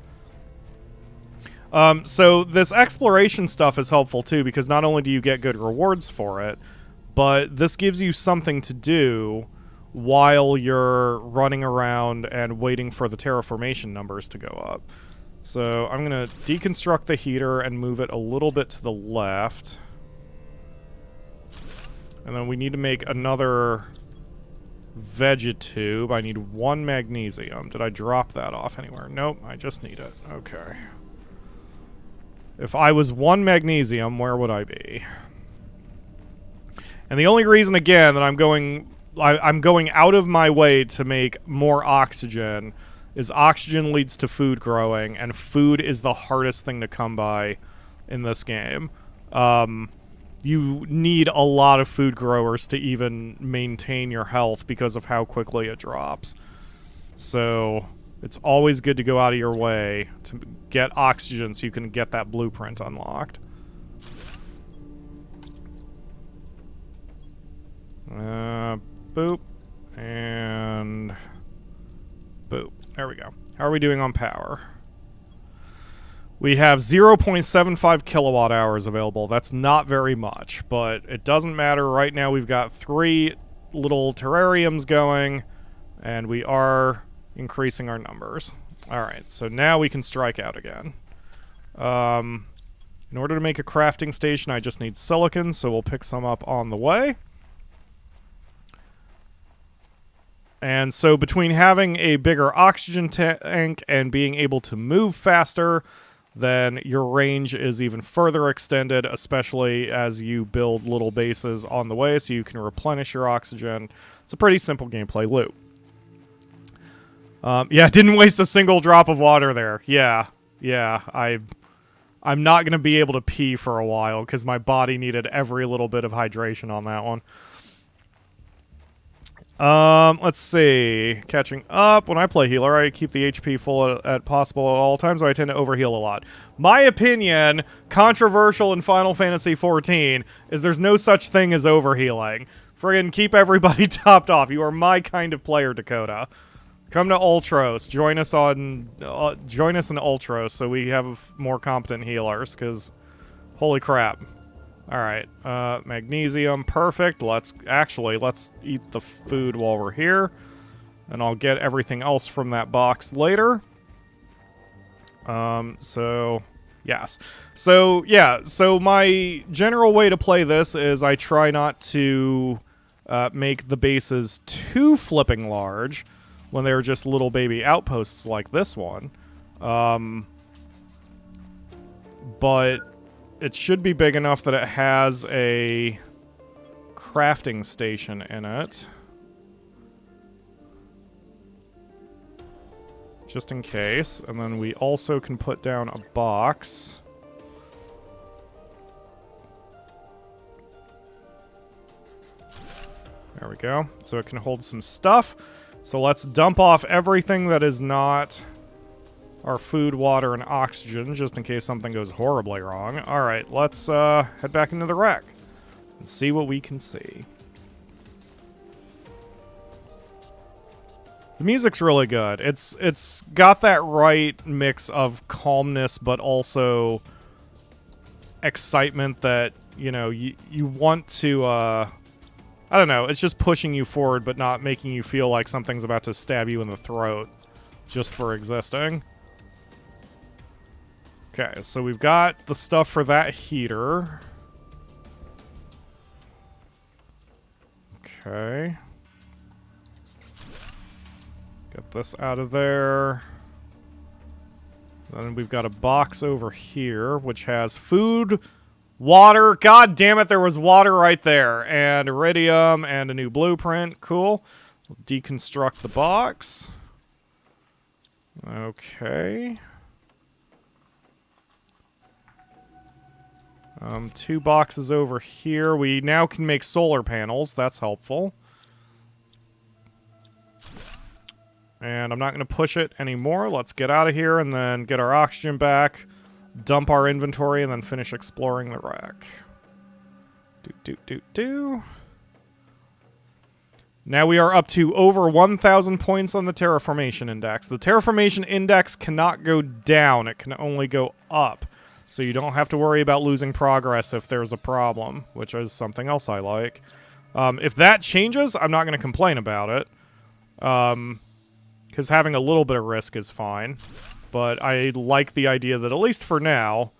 S1: So this exploration stuff is helpful too, because not only do you get good rewards for it, but this gives you something to do while you're running around and waiting for the terraformation numbers to go up. So I'm going to deconstruct the heater and move it a little bit to the left. And then we need to make another vegetube. I need 1 magnesium. Did I drop that off anywhere? Nope, I just need it. Okay. If I was 1 magnesium, where would I be? And the only reason, again, that I'm going out of my way to make more oxygen is oxygen leads to food growing, and food is the hardest thing to come by in this game. You need a lot of food growers to even maintain your health because of how quickly it drops. So it's always good to go out of your way to get oxygen so you can get that blueprint unlocked. Boop. And boop. There we go. How are we doing on power? We have 0.75 kilowatt hours available. That's not very much, but it doesn't matter. Right now we've got 3 little terrariums going, and we are increasing our numbers. Alright, so now we can strike out again. In order to make a crafting station, I just need silicon, so we'll pick some up on the way. And so between having a bigger oxygen tank and being able to move faster, then your range is even further extended, especially as you build little bases on the way so you can replenish your oxygen. It's a pretty simple gameplay loop. Yeah, didn't waste a single drop of water there. Yeah, I'm not going to be able to pee for a while because my body needed every little bit of hydration on that one. Let's see. Catching up. When I play healer, I keep the HP full at possible at all times, so I tend to overheal a lot. My opinion, controversial in Final Fantasy XIV, is there's no such thing as overhealing. Friggin' keep everybody topped off. You are my kind of player, Dakota. Come to Ultros. Join us in Ultros so we have more competent healers, because Holy crap. Alright, magnesium, perfect. Let's eat the food while we're here. And I'll get everything else from that box later. So, yes. So, yeah, so my general way to play this is I try not to make the bases too flipping large when they're just little baby outposts like this one. But it should be big enough that it has a crafting station in it. Just in case. And then we also can put down a box. There we go. So it can hold some stuff. So let's dump off everything that is not our food, water, and oxygen, just in case something goes horribly wrong. Alright, let's head back into the wreck and see what we can see. The music's really good. It's got that right mix of calmness, but also excitement that, you know, you want to, I don't know, it's just pushing you forward, but not making you feel like something's about to stab you in the throat just for existing. Okay, so we've got the stuff for that heater. Okay. Get this out of there. Then we've got a box over here, which has food, water. God damn it, there was water right there. And iridium and a new blueprint. Cool. We'll deconstruct the box. Okay. 2 boxes over here. We now can make solar panels. That's helpful. And I'm not going to push it anymore. Let's get out of here and then get our oxygen back, dump our inventory, and then finish exploring the wreck. Now we are up to over 1,000 points on the Terraformation Index. The Terraformation Index cannot go down. It can only go up. So you don't have to worry about losing progress if there's a problem, which is something else I like. If that changes, I'm not going to complain about it. Because having a little bit of risk is fine. But I like the idea that, at least for now,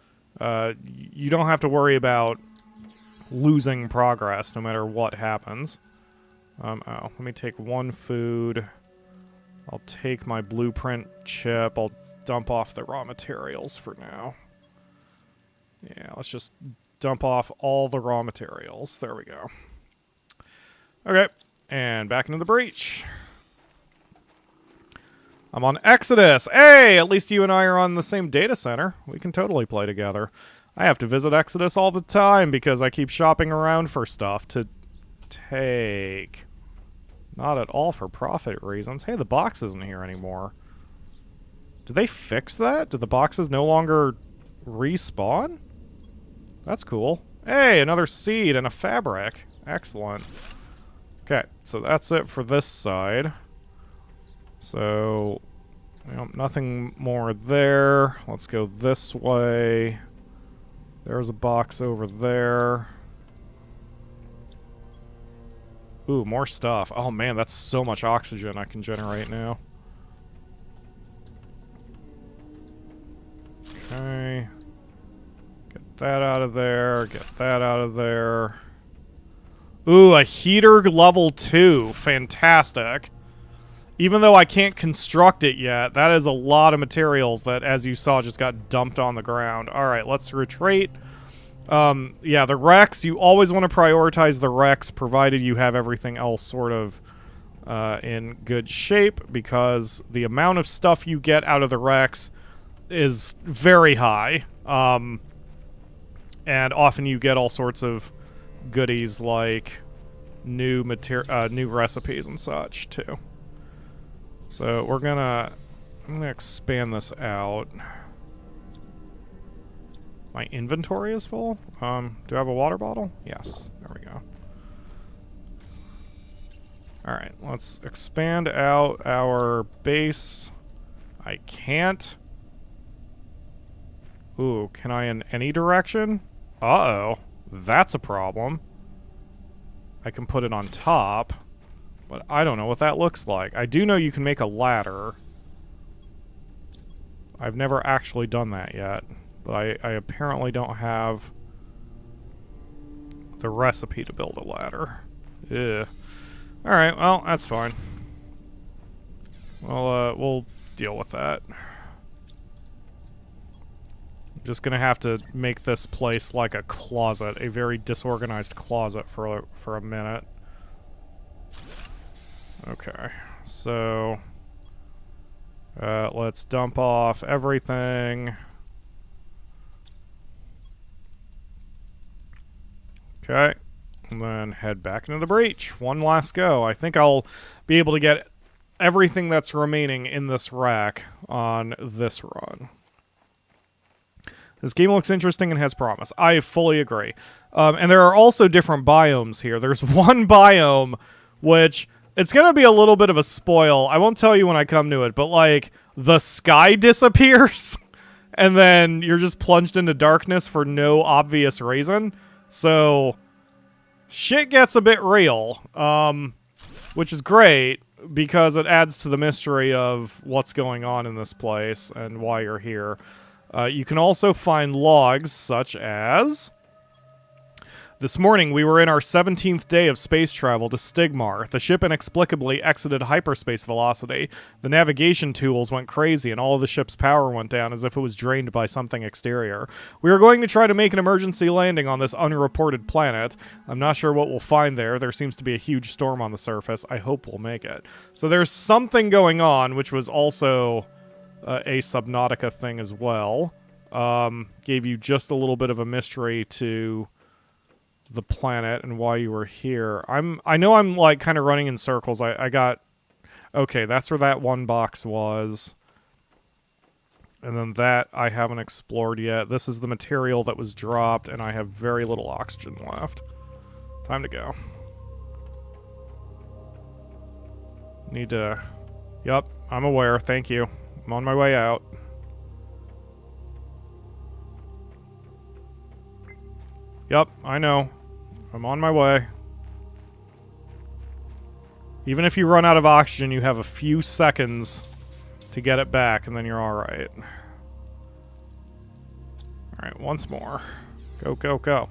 S1: you don't have to worry about losing progress no matter what happens. Let me take 1 food. I'll take my blueprint chip. I'll dump off the raw materials for now. Yeah, let's just dump off all the raw materials. There we go. Okay, and back into the breach. I'm on Exodus. Hey, at least you and I are on the same data center. We can totally play together. I have to visit Exodus all the time because I keep shopping around for stuff to take. Not at all for profit reasons. Hey, the box isn't here anymore. Did they fix that? Did the boxes no longer respawn? That's cool. Hey, another seed and a fabric. Excellent. Okay, so that's it for this side. So, you know, nothing more there. Let's go this way. There's a box over there. Ooh, more stuff. Oh man, that's so much oxygen I can generate now. Okay. Get that out of there. Get that out of there. Ooh, a heater level 2. Fantastic. Even though I can't construct it yet, that is a lot of materials that, as you saw, just got dumped on the ground. Alright, let's retreat. Yeah, the wrecks, you always want to prioritize the wrecks, provided you have everything else sort of in good shape, because the amount of stuff you get out of the wrecks is very high. And often you get all sorts of goodies like new recipes and such, too. So I'm gonna expand this out. My inventory is full. Do I have a water bottle? Yes. There we go. Alright, let's expand out our base. I can't. Ooh, can I in any direction? Uh-oh. That's a problem. I can put it on top, but I don't know what that looks like. I do know you can make a ladder. I've never actually done that yet, but I apparently don't have the recipe to build a ladder. Yeah. Alright, well, that's fine. Well, we'll deal with that. I'm just gonna have to make this place like a closet, a very disorganized closet for a minute. Okay, so let's dump off everything. Okay, and then head back into the breach. One last go. I think I'll be able to get everything that's remaining in this rack on this run. This game looks interesting and has promise. I fully agree. And there are also different biomes here. There's one biome which, it's going to be a little bit of a spoil. I won't tell you when I come to it, but like, the sky disappears and then you're just plunged into darkness for no obvious reason. So, shit gets a bit real, which is great because it adds to the mystery of what's going on in this place and why you're here. You can also find logs such as... This morning, we were in our 17th day of space travel to Stigmar. The ship inexplicably exited hyperspace velocity. The navigation tools went crazy, and all of the ship's power went down as if it was drained by something exterior. We are going to try to make an emergency landing on this unreported planet. I'm not sure what we'll find there. There seems to be a huge storm on the surface. I hope we'll make it. So there's something going on, which was also a Subnautica thing as well. Gave you just a little bit of a mystery to the planet and why you were here. I know I'm like kind of running in circles. I got... Okay, that's where that one box was. And then that I haven't explored yet. This is the material that was dropped, and I have very little oxygen left. Time to go. Need to... Yup, I'm aware. Thank you. I'm on my way out. Yup, I know. I'm on my way. Even if you run out of oxygen, you have a few seconds to get it back, and then you're alright. Alright, once more. Go, go, go.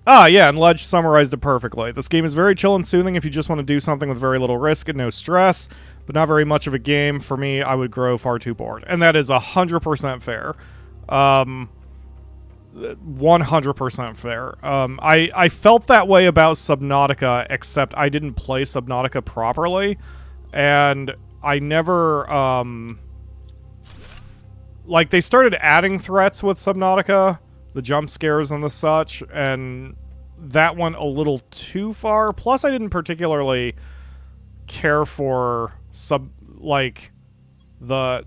S1: Yeah, and Ledge summarized it perfectly. This game is very chill and soothing if you just want to do something with very little risk and no stress, but not very much of a game. For me, I would grow far too bored. And that is 100% fair. 100% fair. I felt that way about Subnautica, except I didn't play Subnautica properly, and I never, like, they started adding threats with Subnautica, the jump scares and the such, and that went a little too far. Plus, I didn't particularly care for that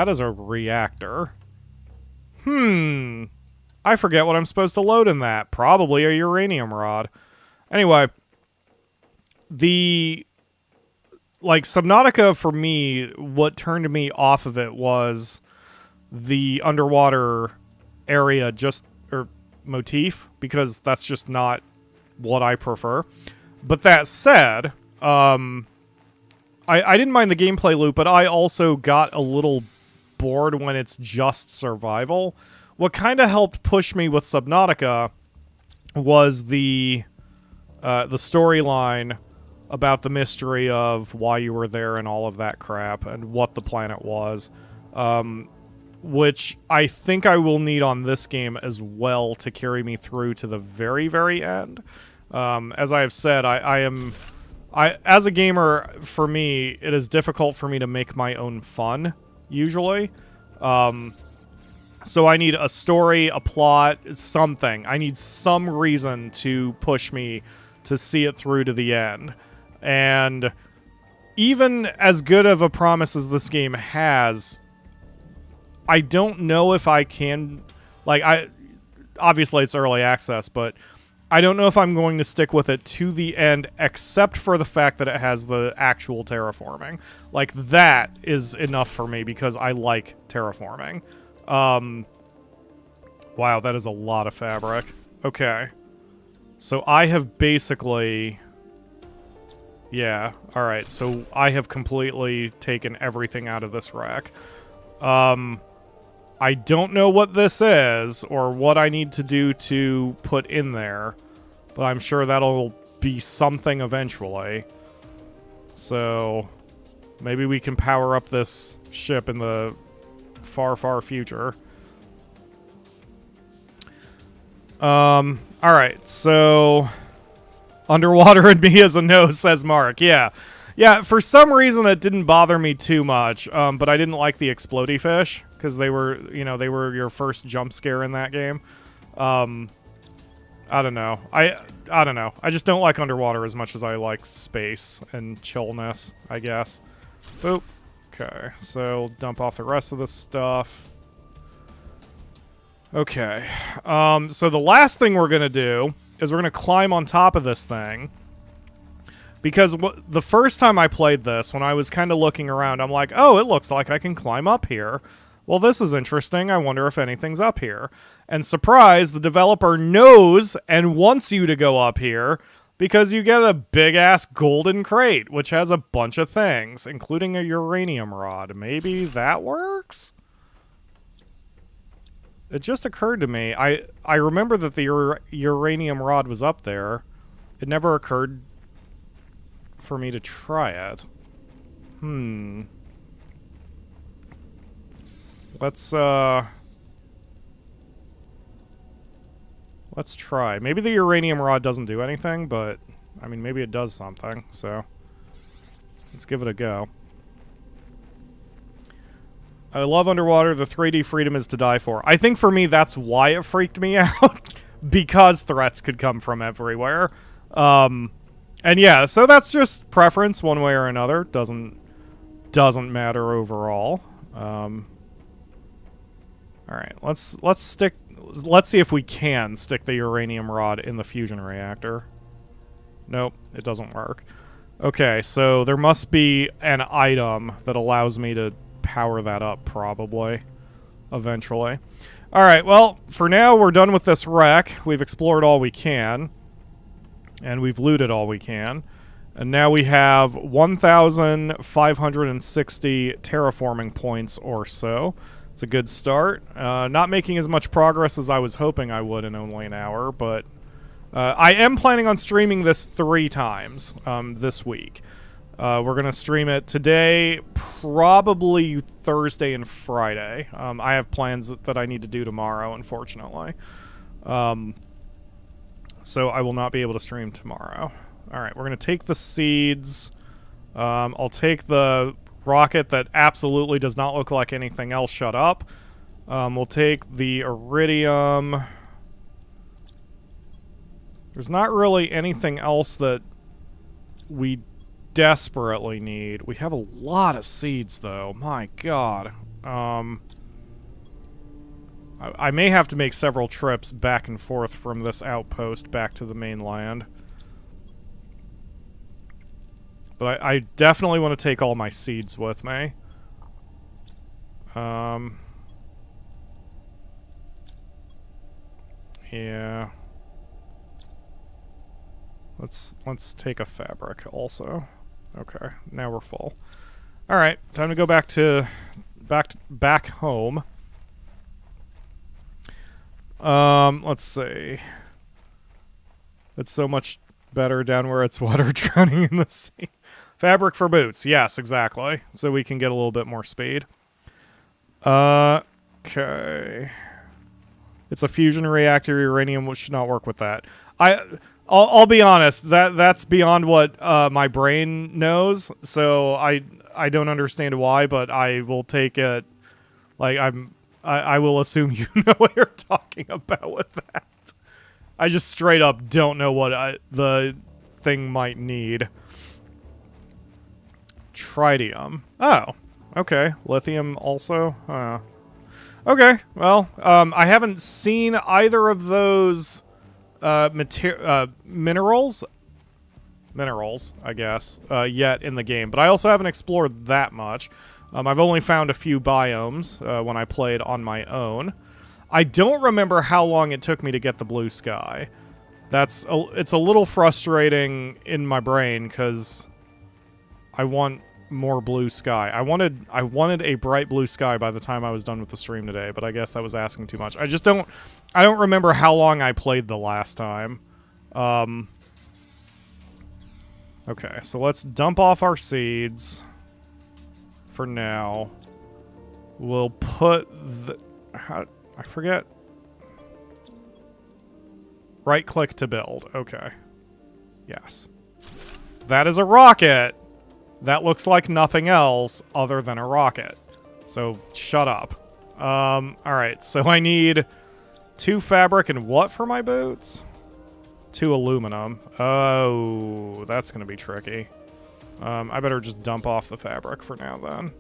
S1: is a reactor. I forget what I'm supposed to load in that. Probably a uranium rod. Anyway, Subnautica, for me, what turned me off of it was the underwater area or motif, because that's just not what I prefer. But that said, I didn't mind the gameplay loop, but I also got a little bored when it's just survival. What kind of helped push me with Subnautica was the storyline about the mystery of why you were there and all of that crap and what the planet was, which I think I will need on this game as well to carry me through to the very, very end. As I have said, as a gamer, for me, it is difficult for me to make my own fun, usually. So I need a story, a plot, something. I need some reason to push me to see it through to the end. And even as good of a promise as this game has, I don't know if I can... obviously it's early access, but I don't know if I'm going to stick with it to the end, except for the fact that it has the actual terraforming. Like, that is enough for me because I like terraforming. Wow, that is a lot of fabric. Okay. So I have basically... Yeah, alright, so I have completely taken everything out of this rack. I don't know what this is, or what I need to do to put in there, but I'm sure that'll be something eventually. So, maybe we can power up this ship in the far, far future. Alright, so... Underwater and me as a no, says Mark. Yeah. Yeah, for some reason it didn't bother me too much, but I didn't like the explodey fish, because they were, you know, they were your first jump scare in that game. I don't know. I don't know. I just don't like underwater as much as I like space and chillness, I guess. Boop. Okay, so dump off the rest of the stuff. Okay. So the last thing we're gonna do is we're gonna climb on top of this thing. Because the first time I played this, when I was kind of looking around, I'm like, oh, it looks like I can climb up here. Well, this is interesting. I wonder if anything's up here. And surprise, the developer knows and wants you to go up here because you get a big-ass golden crate, which has a bunch of things, including a uranium rod. Maybe that works? It just occurred to me. I remember that the uranium rod was up there. It never occurred for me to try it. Let's try. Maybe the uranium rod doesn't do anything, but I mean, maybe it does something, so let's give it a go. I love underwater. The 3D freedom is to die for. I think for me, that's why it freaked me out, because threats could come from everywhere. And yeah, so that's just preference one way or another. Doesn't matter overall. All right, let's see if we can stick the uranium rod in the fusion reactor. Nope, it doesn't work. Okay, so there must be an item that allows me to power that up, probably, eventually. All right, well, for now, we're done with this wreck. We've explored all we can, and we've looted all we can. And now we have 1,560 terraforming points or so. It's a good start. Not making as much progress as I was hoping I would in only an hour, but I am planning on streaming this 3 times this week. We're going to stream it today, probably Thursday and Friday. I have plans that I need to do tomorrow, unfortunately. So I will not be able to stream tomorrow. Alright, we're going to take the seeds. I'll take the rocket that absolutely does not look like anything else. Shut up. We'll take the iridium. There's not really anything else that we desperately need. We have a lot of seeds, though. My god. I may have to make several trips back and forth from this outpost back to the mainland. But I definitely want to take all my seeds with me. Yeah. Let's take a fabric also. Okay, now we're full. All right, time to go back home. Let's see. It's so much better down where it's water drowning in the sea. Fabric for boots. Yes, exactly. So we can get a little bit more speed. Okay. It's a fusion reactor. Uranium should not work with that. I'll be honest. That's beyond what my brain knows. So I don't understand why, but I will take it. Like I will assume you know what you're talking about with that. I just straight up don't know what the thing might need. Tritium. Oh, okay. Lithium also. Okay. Well, I haven't seen either of those minerals, I guess, yet in the game. But I also haven't explored that much. I've only found a few biomes when I played on my own. I don't remember how long it took me to get the blue sky. It's a little frustrating in my brain because I want more blue sky. I wanted a bright blue sky by the time I was done with the stream today, but I guess that was asking too much. I don't remember how long I played the last time. Okay, so let's dump off our seeds for now. We'll put I forget. Right click to build. Okay. Yes. That is a rocket. That looks like nothing else other than a rocket. So, shut up. Alright, so I need 2 fabric and what for my boots? 2 aluminum. Oh, that's gonna be tricky. I better just dump off the fabric for now, then.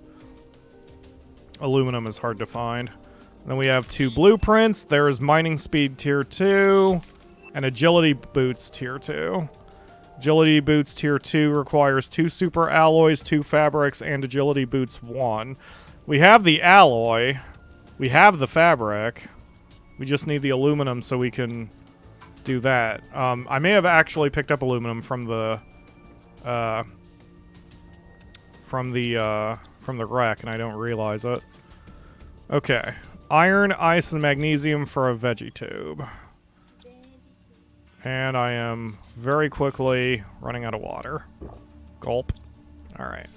S1: Aluminum is hard to find. Then we have 2 blueprints. There's mining speed tier 2 and agility boots tier 2. Agility boots tier 2 requires 2 super alloys, 2 fabrics, and agility boots 1. We have the alloy. We have the fabric. We just need the aluminum so we can do that. I may have actually picked up aluminum from the wreck and I don't realize it. Okay. Iron, ice, and magnesium for a veggie tube. And I am very quickly running out of water. Gulp. Alright.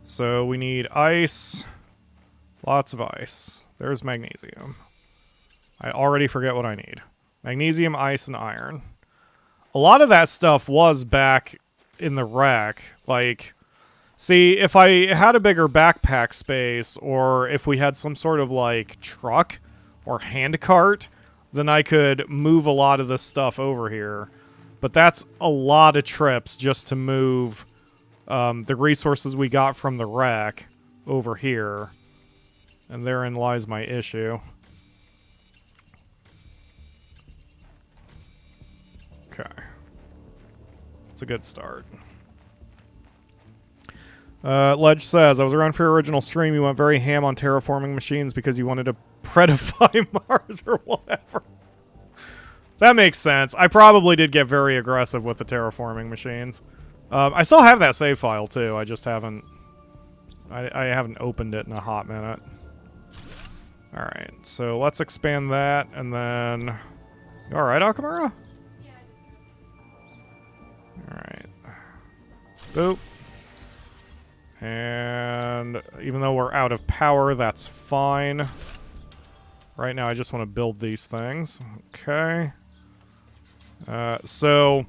S1: So we need ice. Lots of ice. There's magnesium. I already forget what I need. Magnesium, ice, and iron. A lot of that stuff was back in the wreck. Like, see, if I had a bigger backpack space, or if we had some sort of, like, truck or hand cart, then I could move a lot of this stuff over here. But that's a lot of trips just to move the resources we got from the wreck over here. And therein lies my issue. Okay. It's a good start. Ledge says, I was around for your original stream. You went very ham on terraforming machines because you wanted to predify Mars or whatever. That makes sense. I probably did get very aggressive with the terraforming machines. I still have that save file too. I just haven't... I haven't opened it in a hot minute. Alright, so let's expand that, and then... You alright, Akamura? Alright. Boop. And even though we're out of power, that's fine. Right now, I just want to build these things. Okay. So,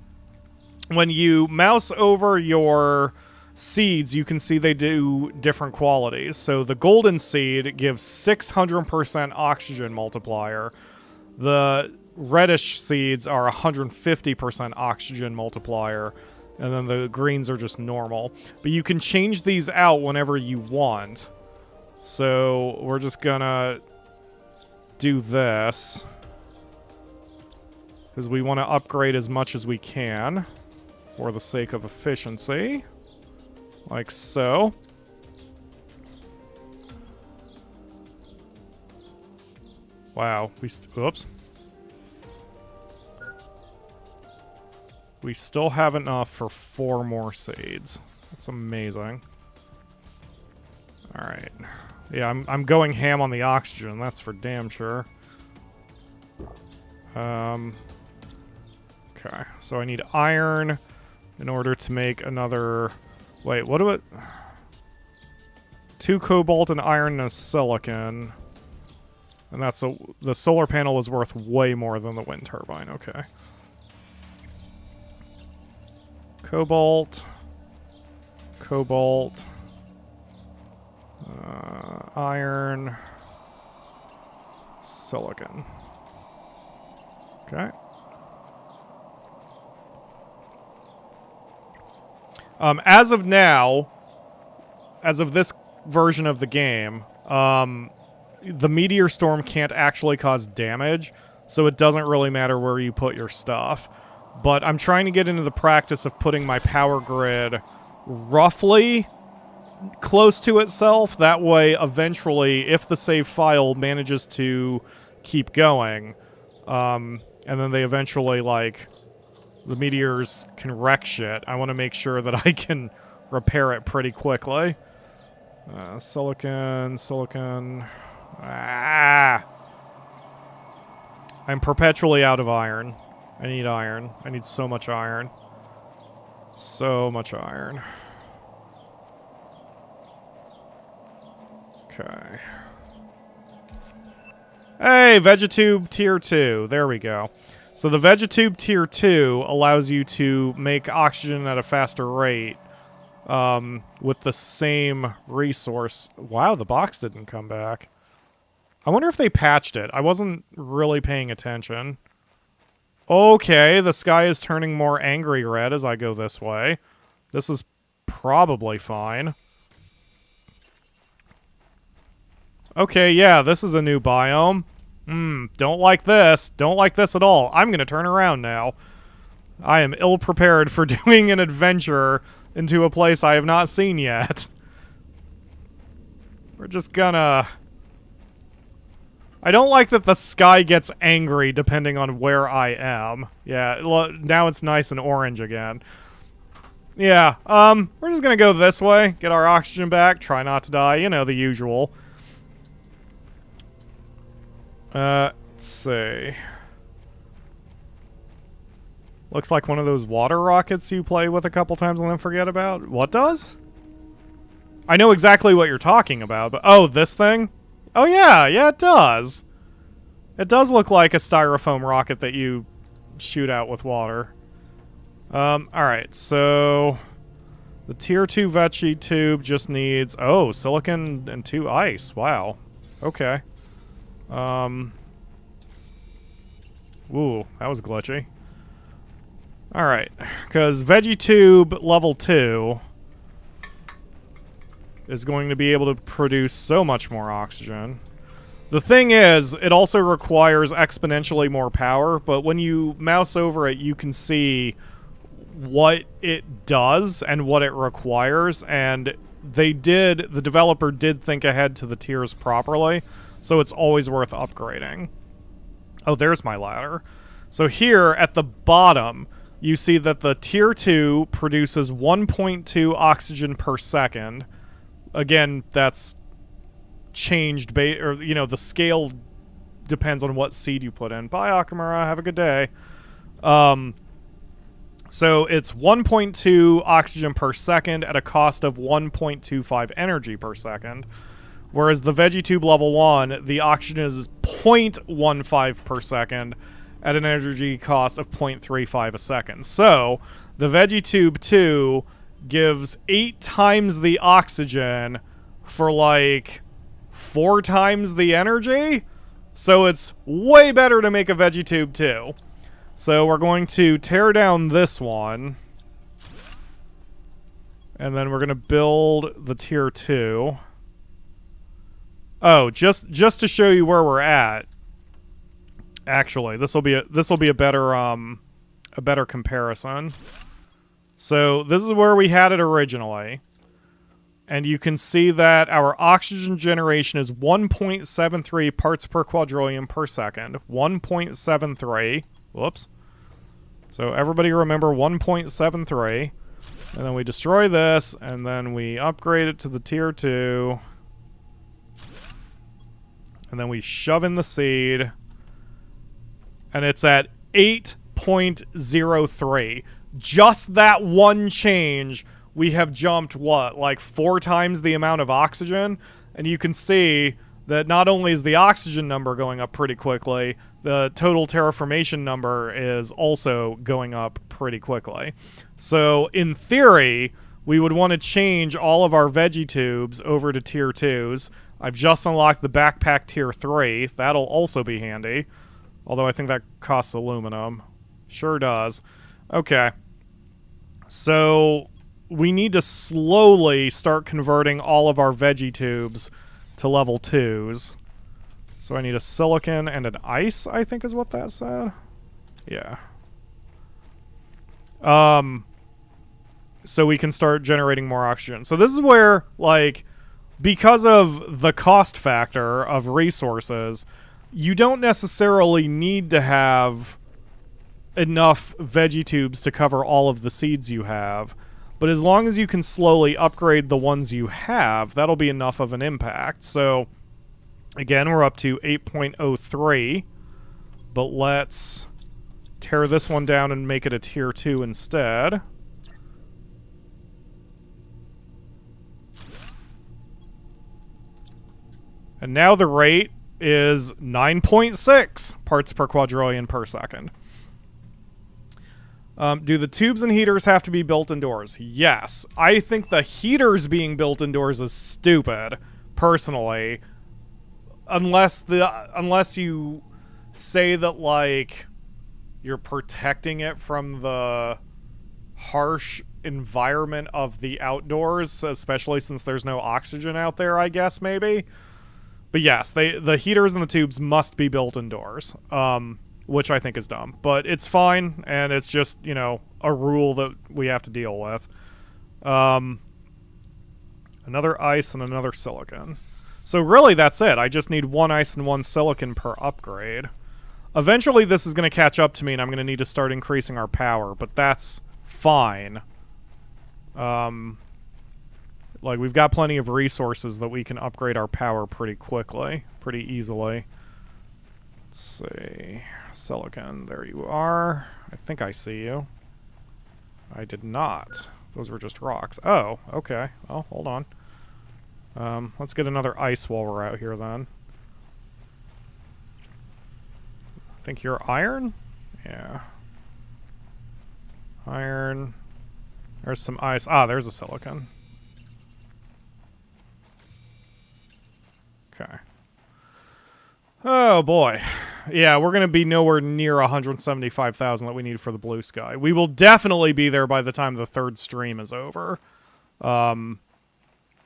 S1: when you mouse over your seeds, you can see they do different qualities. So, the golden seed gives 600% oxygen multiplier. The reddish seeds are 150% oxygen multiplier. And then the greens are just normal. But you can change these out whenever you want. So we're just gonna do this. Because we want to upgrade as much as we can. For the sake of efficiency. Like so. Wow. Oops. We still have enough for 4 more seeds. That's amazing. Alright. Yeah, I'm going ham on the oxygen, that's for damn sure. Okay, so I need iron in order to make another... Wait, what do it... 2 cobalt and iron and a silicon. And that's the solar panel is worth way more than the wind turbine, okay. Cobalt, iron, silicon. Okay. As of now, as of this version of the game, the meteor storm can't actually cause damage, so it doesn't really matter where you put your stuff. But I'm trying to get into the practice of putting my power grid roughly close to itself. That way, eventually, if the save file manages to keep going, and then they eventually, like, the meteors can wreck shit, I want to make sure that I can repair it pretty quickly. Silicon. Ah! I'm perpetually out of iron. I need iron. I need so much iron. So much iron. Okay. Hey, Vegetube Tier 2. There we go. So the Vegetube Tier 2 allows you to make oxygen at a faster rate with the same resource. Wow, the box didn't come back. I wonder if they patched it. I wasn't really paying attention. Okay, the sky is turning more angry red as I go this way. This is probably fine. Okay, yeah, this is a new biome. Don't like this. Don't like this at all. I'm gonna turn around now. I am ill-prepared for doing an adventure into a place I have not seen yet. We're just gonna... I don't like that the sky gets angry depending on where I am. Yeah, now it's nice and orange again. Yeah, we're just gonna go this way, get our oxygen back, try not to die, you know, the usual. Let's see. Looks like one of those water rockets you play with a couple times and then forget about. What does? I know exactly what you're talking about, but... Oh, this thing? Oh, yeah, it does. It does look like a styrofoam rocket that you shoot out with water. Alright, so... The Tier 2 Veggie tube just needs... Oh, silicon and 2 ice. Wow. Okay. Ooh, that was glitchy. Alright, because Veggie Tube level 2 is going to be able to produce so much more oxygen. The thing is, it also requires exponentially more power, but when you mouse over it, you can see what it does and what it requires, and the developer did think ahead to the tiers properly, so it's always worth upgrading. Oh, there's my ladder. So here, at the bottom, you see that the Tier 2 produces 1.2 oxygen per second. Again, that's changed, or, you know, the scale depends on what seed you put in. Bye, Akamura. Have a good day. So it's 1.2 oxygen per second at a cost of 1.25 energy per second. Whereas the VeggieTube level 1, the oxygen is 0.15 per second at an energy cost of 0.35 a second. So, the VeggieTube 2 gives 8 times the oxygen for like 4 times the energy? So it's way better to make a VeggieTube 2. So we're going to tear down this one. And then we're going to build the Tier 2. Oh, just to show you where we're at. Actually, this will be a better comparison. So this is where we had it originally, and you can see that our oxygen generation is 1.73 parts per quadrillion per second. 1.73. Whoops. So everybody remember 1.73, and then we destroy this, and then we upgrade it to the Tier 2. And then we shove in the seed. And it's at 8.03. Just that one change, we have jumped, what, like 4 times the amount of oxygen? And you can see that not only is the oxygen number going up pretty quickly, the total terraformation number is also going up pretty quickly. So, in theory, we would want to change all of our Veggie Tubes over to Tier 2s. I've just unlocked the Backpack Tier 3. That'll also be handy. Although I think that costs aluminum. Sure does. Okay. So, we need to slowly start converting all of our Veggie Tubes to level 2s. So I need a silicon and an ice, I think is what that said. Yeah. So we can start generating more oxygen. So this is where, like, because of the cost factor of resources, you don't necessarily need to have enough veggie tubes to cover all of the seeds you have. But as long as you can slowly upgrade the ones you have, that'll be enough of an impact. So, again, we're up to 8.03. But let's tear this one down and make it a tier 2 instead. And now the rate is 9.6 parts per quadrillion per second. Do the tubes and heaters have to be built indoors? Yes. I think the heaters being built indoors is stupid, personally. Unless you say that, like, you're protecting it from the harsh environment of the outdoors, especially since there's no oxygen out there, I guess, maybe. But yes, the heaters and the tubes must be built indoors. Which I think is dumb. But it's fine, and it's just, you know, a rule that we have to deal with. Another ice and another silicon. So really, that's it. I just need one ice and one silicon per upgrade. Eventually, this is going to catch up to me, and I'm going to need to start increasing our power, but that's fine. Like, we've got plenty of resources that we can upgrade our power pretty quickly, pretty easily. Let's see. Silicon, there you are. I think I see you. I did not. Those were just rocks. Oh, okay. Well, hold on. Let's get another ice while we're out here, then. I think you're iron? Yeah. Iron. There's some ice. Ah, there's a silicon. Okay. Oh, boy. Yeah, we're going to be nowhere near 175,000 that we need for the blue sky. We will definitely be there by the time the third stream is over. But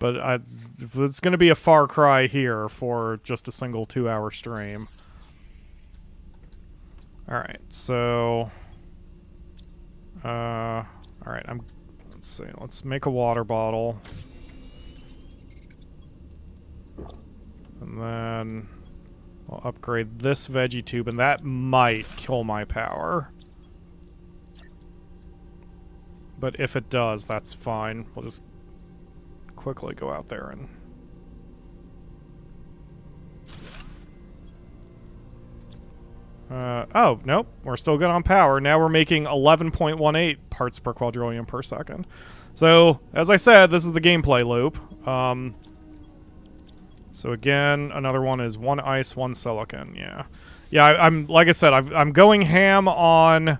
S1: it's going to be a far cry here for just a single 2-hour stream. Alright, so... Alright, let's see. Let's make a water bottle. And then... I'll upgrade this veggie tube, and that might kill my power. But if it does, that's fine. We'll just quickly go out there and... oh, nope. We're still good on power. Now we're making 11.18 parts per quadrillion per second. So, as I said, this is the gameplay loop. So again, another one is one ice, one silicon. Yeah, yeah. I'm like I said, I'm going ham on,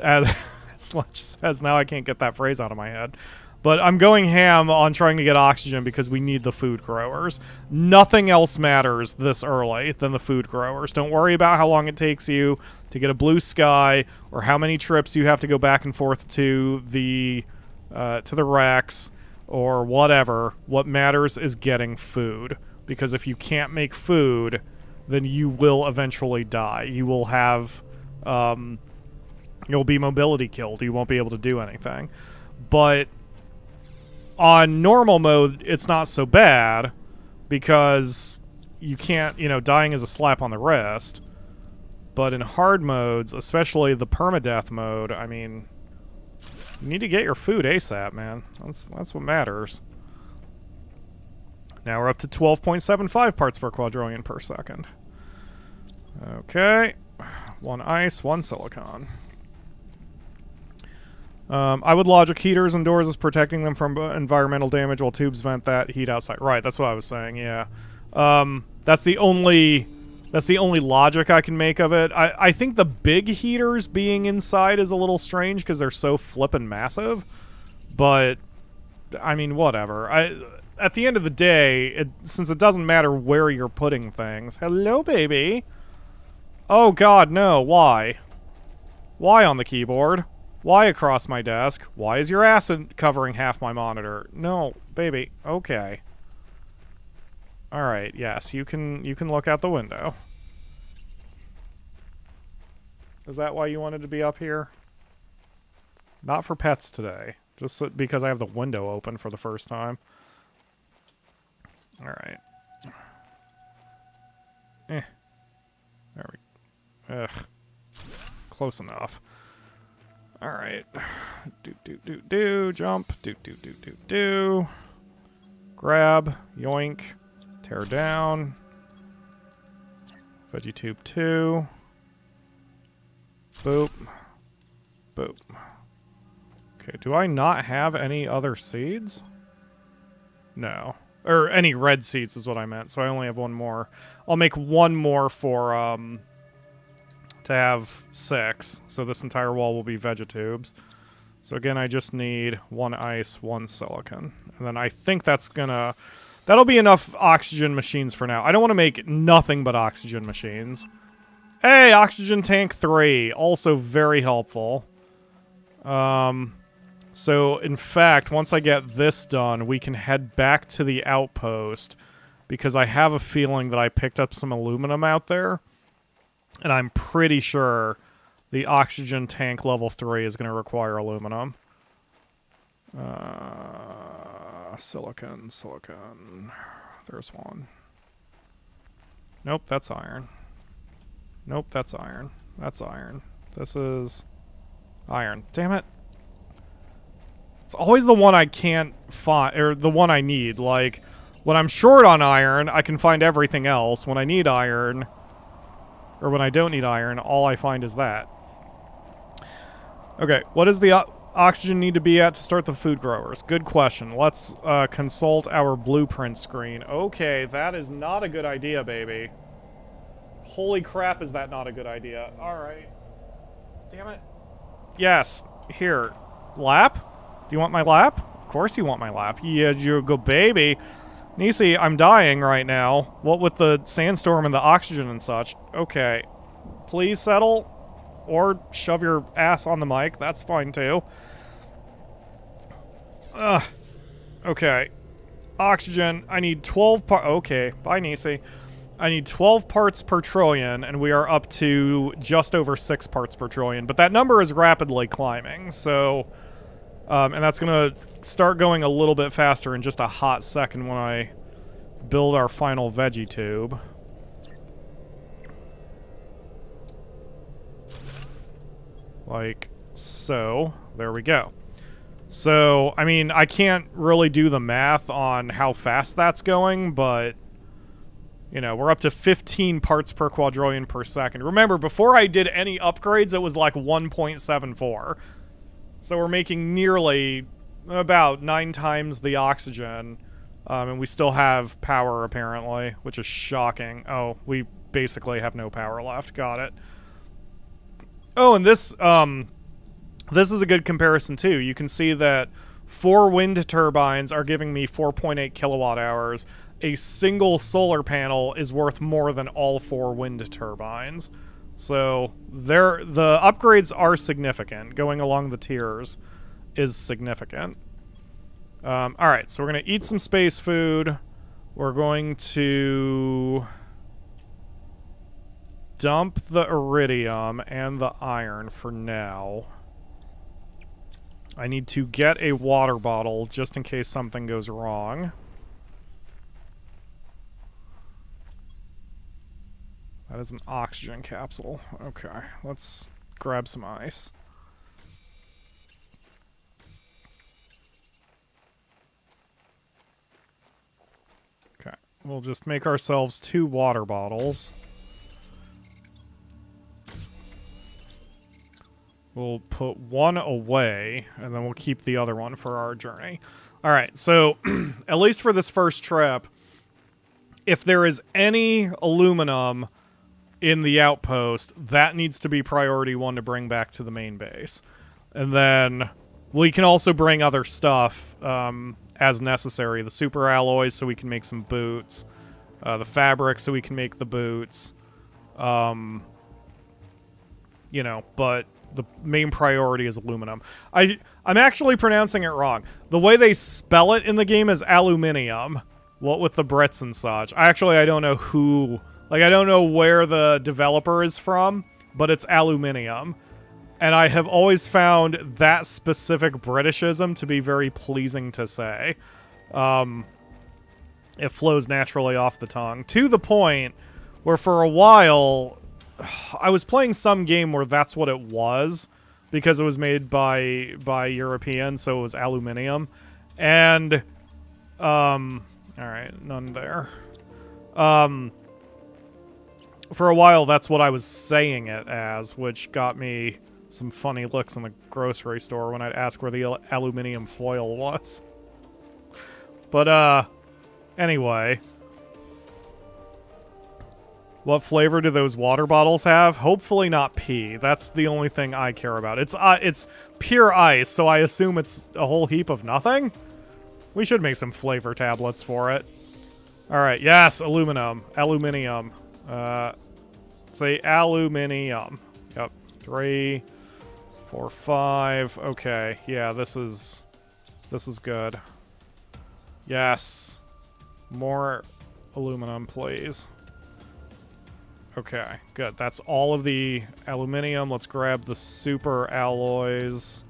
S1: as much as now I can't get that phrase out of my head, but I'm going ham on trying to get oxygen because we need the food growers. Nothing else matters this early than the food growers. Don't worry about how long it takes you to get a blue sky or how many trips you have to go back and forth to the Rex. Or whatever. What matters is getting food. Because if you can't make food, then you will eventually die. You will have... you'll be mobility killed. You won't be able to do anything. But on normal mode, it's not so bad. Because you can't... You know, dying is a slap on the wrist. But in hard modes, especially the permadeath mode, I mean... You need to get your food ASAP, man. That's what matters. Now we're up to 12.75 parts per quadrillion per second. Okay. One ice, one silicon. I would logic heaters indoors as protecting them from environmental damage while tubes vent that heat outside. Right, that's what I was saying, yeah. That's the only logic I can make of it. I think the big heaters being inside is a little strange because they're so flippin' massive. But, I mean, whatever. At the end of the day, since it doesn't matter where you're putting things... Hello, baby! Oh, God, no. Why? Why on the keyboard? Why across my desk? Why is your ass covering half my monitor? No, baby. Okay. All right, yes, you can look out the window. Is that why you wanted to be up here? Not for pets today, just because I have the window open for the first time. All right. There we. Ugh. Close enough. All right. Do jump. Do. Grab. Yoink. Tear down. Veggie tube 2. Boop. Boop. Okay, do I not have any other seeds? No. Or any red seeds is what I meant, so I only have one more. I'll make one more for, to have 6. So this entire wall will be vegetubes. So again, I just need 1 ice, 1 silicon. And then I think that's gonna... That'll be enough oxygen machines for now. I don't want to make nothing but oxygen machines. Hey, oxygen tank 3. Also very helpful. So, in fact, once I get this done, we can head back to the outpost, because I have a feeling that I picked up some aluminum out there, and I'm pretty sure the oxygen tank level 3 is going to require aluminum. Silicon. There's one. Nope, that's iron. Nope, that's iron. That's iron. This is iron. Damn it. It's always the one I can't find, or the one I need. Like, when I'm short on iron, I can find everything else. When I need iron, or when I don't need iron, all I find is that. Okay, what does the oxygen need to be at to start the food growers? Good question. Let's consult our blueprint screen. Okay, that is not a good idea, baby. Holy crap, is that not a good idea. Alright. Damn it. Yes. Here. Lap? Do you want my lap? Of course you want my lap. Yeah, you go, baby. Nisi, I'm dying right now. What with the sandstorm and the oxygen and such. Okay. Please settle. Or shove your ass on the mic. That's fine, too. Ugh. Okay. Oxygen. I need 12 parts. Okay. Bye, Nisi. I need 12 parts per trillion, and we are up to just over 6 parts per trillion. But that number is rapidly climbing, so... and that's going to start going a little bit faster in just a hot second when I build our final veggie tube. Like so. There we go. So, I mean, I can't really do the math on how fast that's going, but... You know, we're up to 15 parts per quadrillion per second. Remember, before I did any upgrades, it was like 1.74. So we're making nearly about 9 times the oxygen. And we still have power, apparently, which is shocking. Oh, we basically have no power left. Got it. Oh, and this is a good comparison, too. You can see that 4 wind turbines are giving me 4.8 kilowatt hours. A single solar panel is worth more than all 4 wind turbines. So the upgrades are significant. Going along the tiers is significant. Alright, so we're going to eat some space food. We're going to dump the iridium and the iron for now. I need to get a water bottle just in case something goes wrong. That is an oxygen capsule. Okay, let's grab some ice. Okay, we'll just make ourselves 2 water bottles. We'll put one away, and then we'll keep the other one for our journey. Alright, so, at least for this first trip, if there is any aluminum in the outpost, that needs to be priority 1 to bring back to the main base. And then we can also bring other stuff as necessary. The super alloys so we can make some boots. The fabric so we can make the boots. You know, but the main priority is aluminum. I'm actually pronouncing it wrong. The way they spell it in the game is aluminium. What with the Brits and such. I don't know who... Like, I don't know where the developer is from, but it's aluminium. And I have always found that specific Britishism to be very pleasing to say. It flows naturally off the tongue. To the point where for a while, I was playing some game where that's what it was, because it was made by Europeans, so it was aluminium. And, alright, none there. For a while, that's what I was saying it as, which got me some funny looks in the grocery store when I'd ask where the aluminium foil was. But, anyway. What flavor do those water bottles have? Hopefully not pee. That's the only thing I care about. It's pure ice, so I assume it's a whole heap of nothing? We should make some flavor tablets for it. Alright, yes, aluminum. Aluminium. Say aluminium. Yep. 3, 4, 5. Okay, yeah, this is good. Yes. More aluminum, please. Okay, good. That's all of the aluminium. Let's grab the super alloys.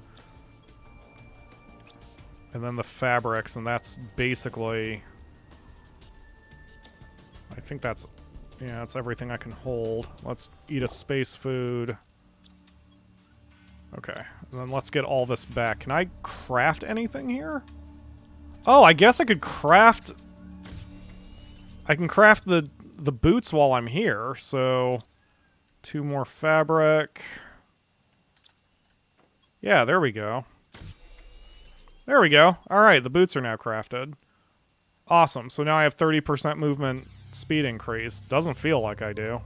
S1: And then the fabrics, and that's basically... I think that's... Yeah, that's everything I can hold. Let's eat a space food. Okay, and then let's get all this back. Can I craft anything here? Oh, I guess I could craft... I can craft the boots while I'm here, so... 2 more fabric. Yeah, there we go. There we go. Alright, the boots are now crafted. Awesome, so now I have 30% movement speed increase. Doesn't feel like I do.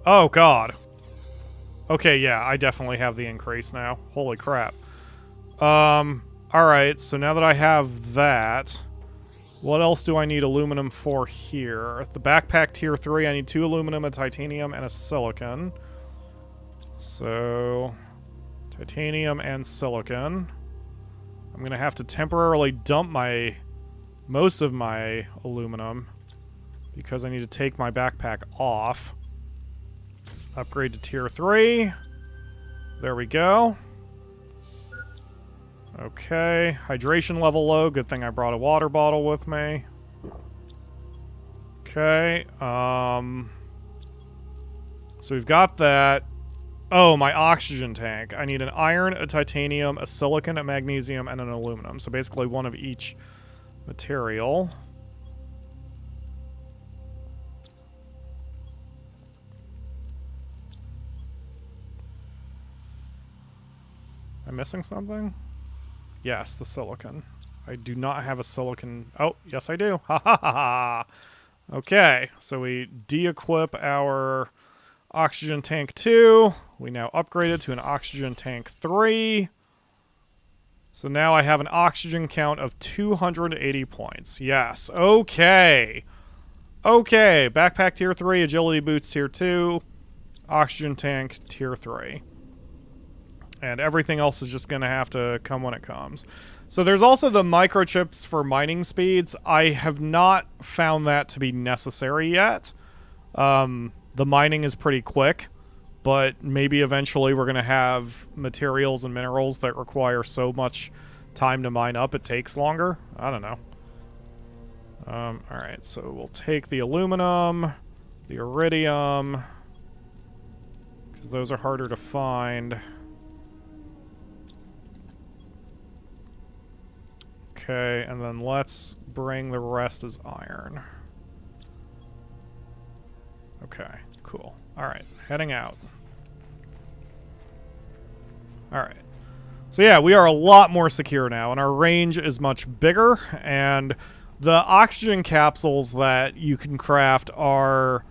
S1: Oh, God. Okay, yeah, I definitely have the increase now. Holy crap. Alright, so now that I have that, what else do I need aluminum for here? The backpack tier 3, I need 2 aluminum, a titanium, and a silicon. So, titanium and silicon. I'm gonna have to temporarily dump most of my aluminum because I need to take my backpack off. Upgrade to tier 3. There we go. Okay, hydration level low. Good thing I brought a water bottle with me. Okay, so we've got that. Oh, my oxygen tank. I need an iron, a titanium, a silicon, a magnesium, and an aluminum. So basically one of each material. Am I missing something? Yes, the silicon. I do not have a silicon. Oh, yes I do. Ha ha ha ha. Okay, so we de-equip our oxygen tank 2. We now upgrade it to an oxygen tank 3. So now I have an oxygen count of 280 points. Yes, okay. Okay, backpack tier 3, agility boots tier 2, oxygen tank tier 3. And everything else is just going to have to come when it comes. So there's also the microchips for mining speeds. I have not found that to be necessary yet. The mining is pretty quick, but maybe eventually we're going to have materials and minerals that require so much time to mine up it takes longer. I don't know. Alright, so we'll take the aluminum, the iridium, because those are harder to find. Okay, and then let's bring the rest as iron. Okay, cool. Alright, heading out. Alright. So yeah, we are a lot more secure now, and our range is much bigger, and the oxygen capsules that you can craft are...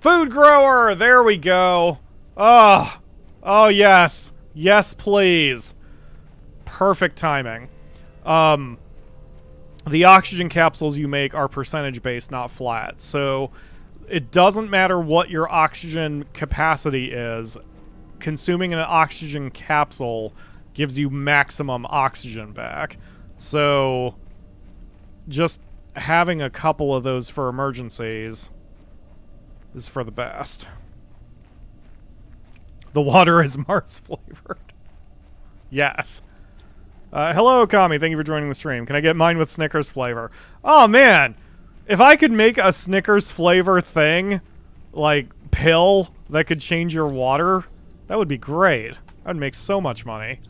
S1: food grower! There we go! Oh! Oh, yes! Yes, please! Perfect timing. The oxygen capsules you make are percentage-based, not flat. So it doesn't matter what your oxygen capacity is. consuming an oxygen capsule gives you maximum oxygen back. So just having a couple of those for emergencies is for the best. The water is Mars flavored. Yes. Hello, Kami. Thank you for joining the stream. Can I get mine with Snickers flavor? Oh, man. If I could make a Snickers flavor thing, like pill, that could change your water, that would be great. That would make so much money.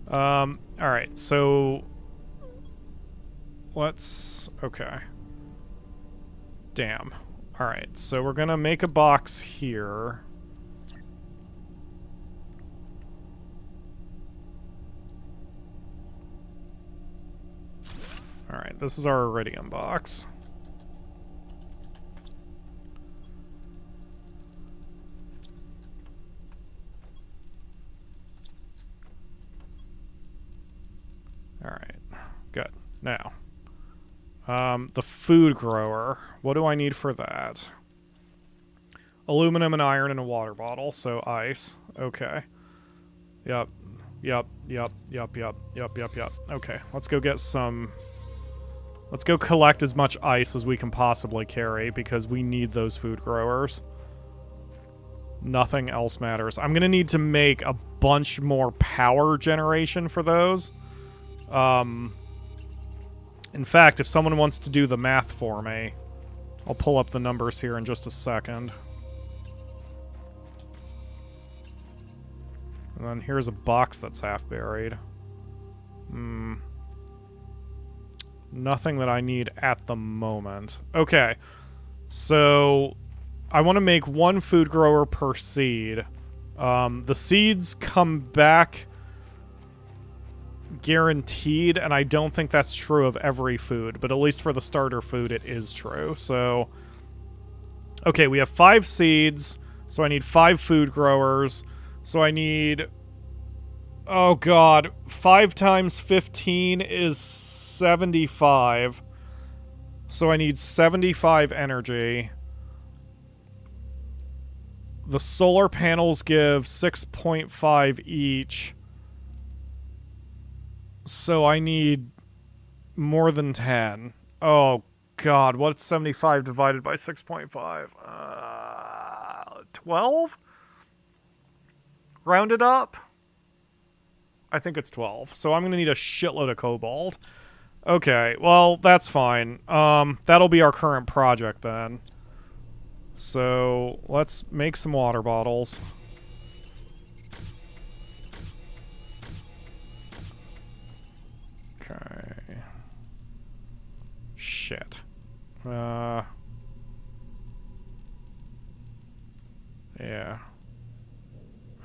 S1: Alright, so let's... Okay. Damn. Alright, so we're gonna make a box here. Alright, this is our iridium box. Alright, good. Now, the food grower. What do I need for that? Aluminum and iron in a water bottle, so ice. Okay. Yep. Okay, let's go get some... Let's go collect as much ice as we can possibly carry, because we need those food growers. Nothing else matters. I'm gonna need to make a bunch more power generation for those. In fact, if someone wants to do the math for me, I'll pull up the numbers here in just a second. And then here's a box that's half buried. Nothing that I need at the moment. Okay, so I want to make one food grower per seed. The seeds come back guaranteed, and I don't think that's true of every food, but at least for the starter food it is true. So okay, we have 5 seeds, so I need 5 food growers, so I need, oh god, 5 times 15 is 75, so I need 75 energy. The solar panels give 6.5 each, so I need more than 10. Oh, God. What's 75 divided by 6.5? 12? Rounded up? I think it's 12. So I'm going to need a shitload of cobalt. Okay, well, that's fine. That'll be our current project then. So let's make some water bottles. Okay. Shit. Yeah.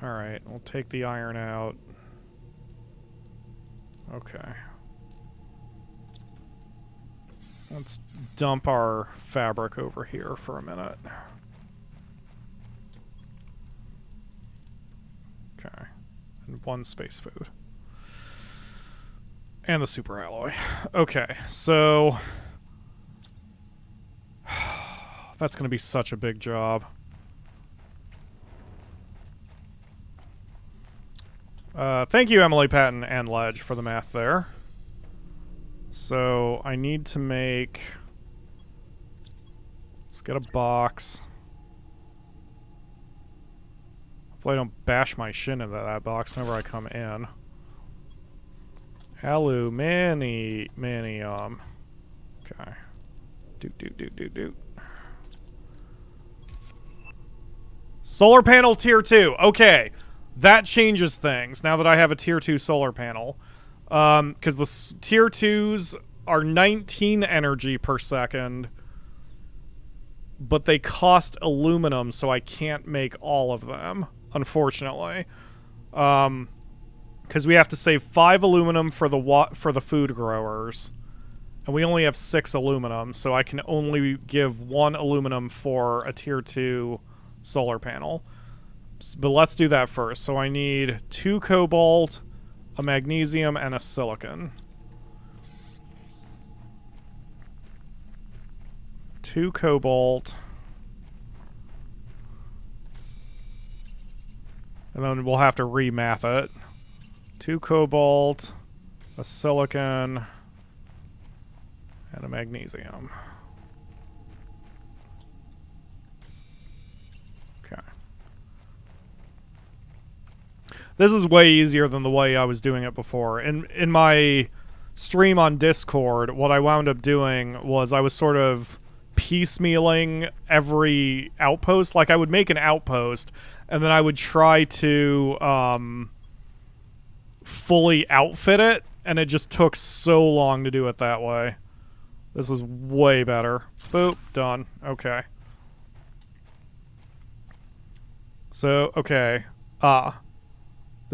S1: Alright, we'll take the iron out. Okay. Let's dump our fabric over here for a minute. Okay. And 1 space food. And the super alloy. Okay, so... that's gonna be such a big job. Thank you, Emily, Patton, and Ledge for the math there. So, I need to make... let's get a box. Hopefully I don't bash my shin into that box whenever I come in. Aluminium. Okay. Doot. Solar panel tier 2. Okay. That changes things now that I have a tier 2 solar panel. Because the tier 2s are 19 energy per second. But they cost aluminum, so I can't make all of them, unfortunately. Because we have to save 5 aluminum for the food growers. And we only have 6 aluminum, so I can only give 1 aluminum for a tier 2 solar panel. But let's do that first. So I need 2 cobalt, a magnesium, and a silicon. 2 cobalt. And then we'll have to remath it. 2 cobalt, a silicon, and a magnesium. Okay. This is way easier than the way I was doing it before. In my stream on Discord, what I wound up doing was I was sort of piecemealing every outpost. Like, I would make an outpost, and then I would try to fully outfit it, and it just took so long to do it that way. This is way better. Boop, done. Okay. So, okay. The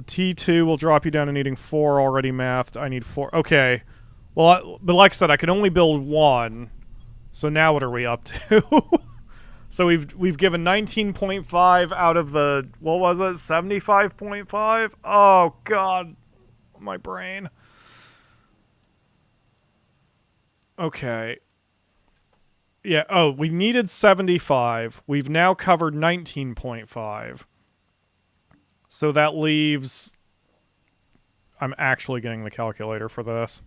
S1: T2 will drop you down to needing 4 already mathed. I need 4. Okay. Well, but like I said, I can only build 1. So now what are we up to? So we've given 19.5 out of the, what was it, 75.5? Oh, God. My brain. Okay. Yeah, oh, we needed 75. We've now covered 19.5. So that leaves... I'm actually getting the calculator for this.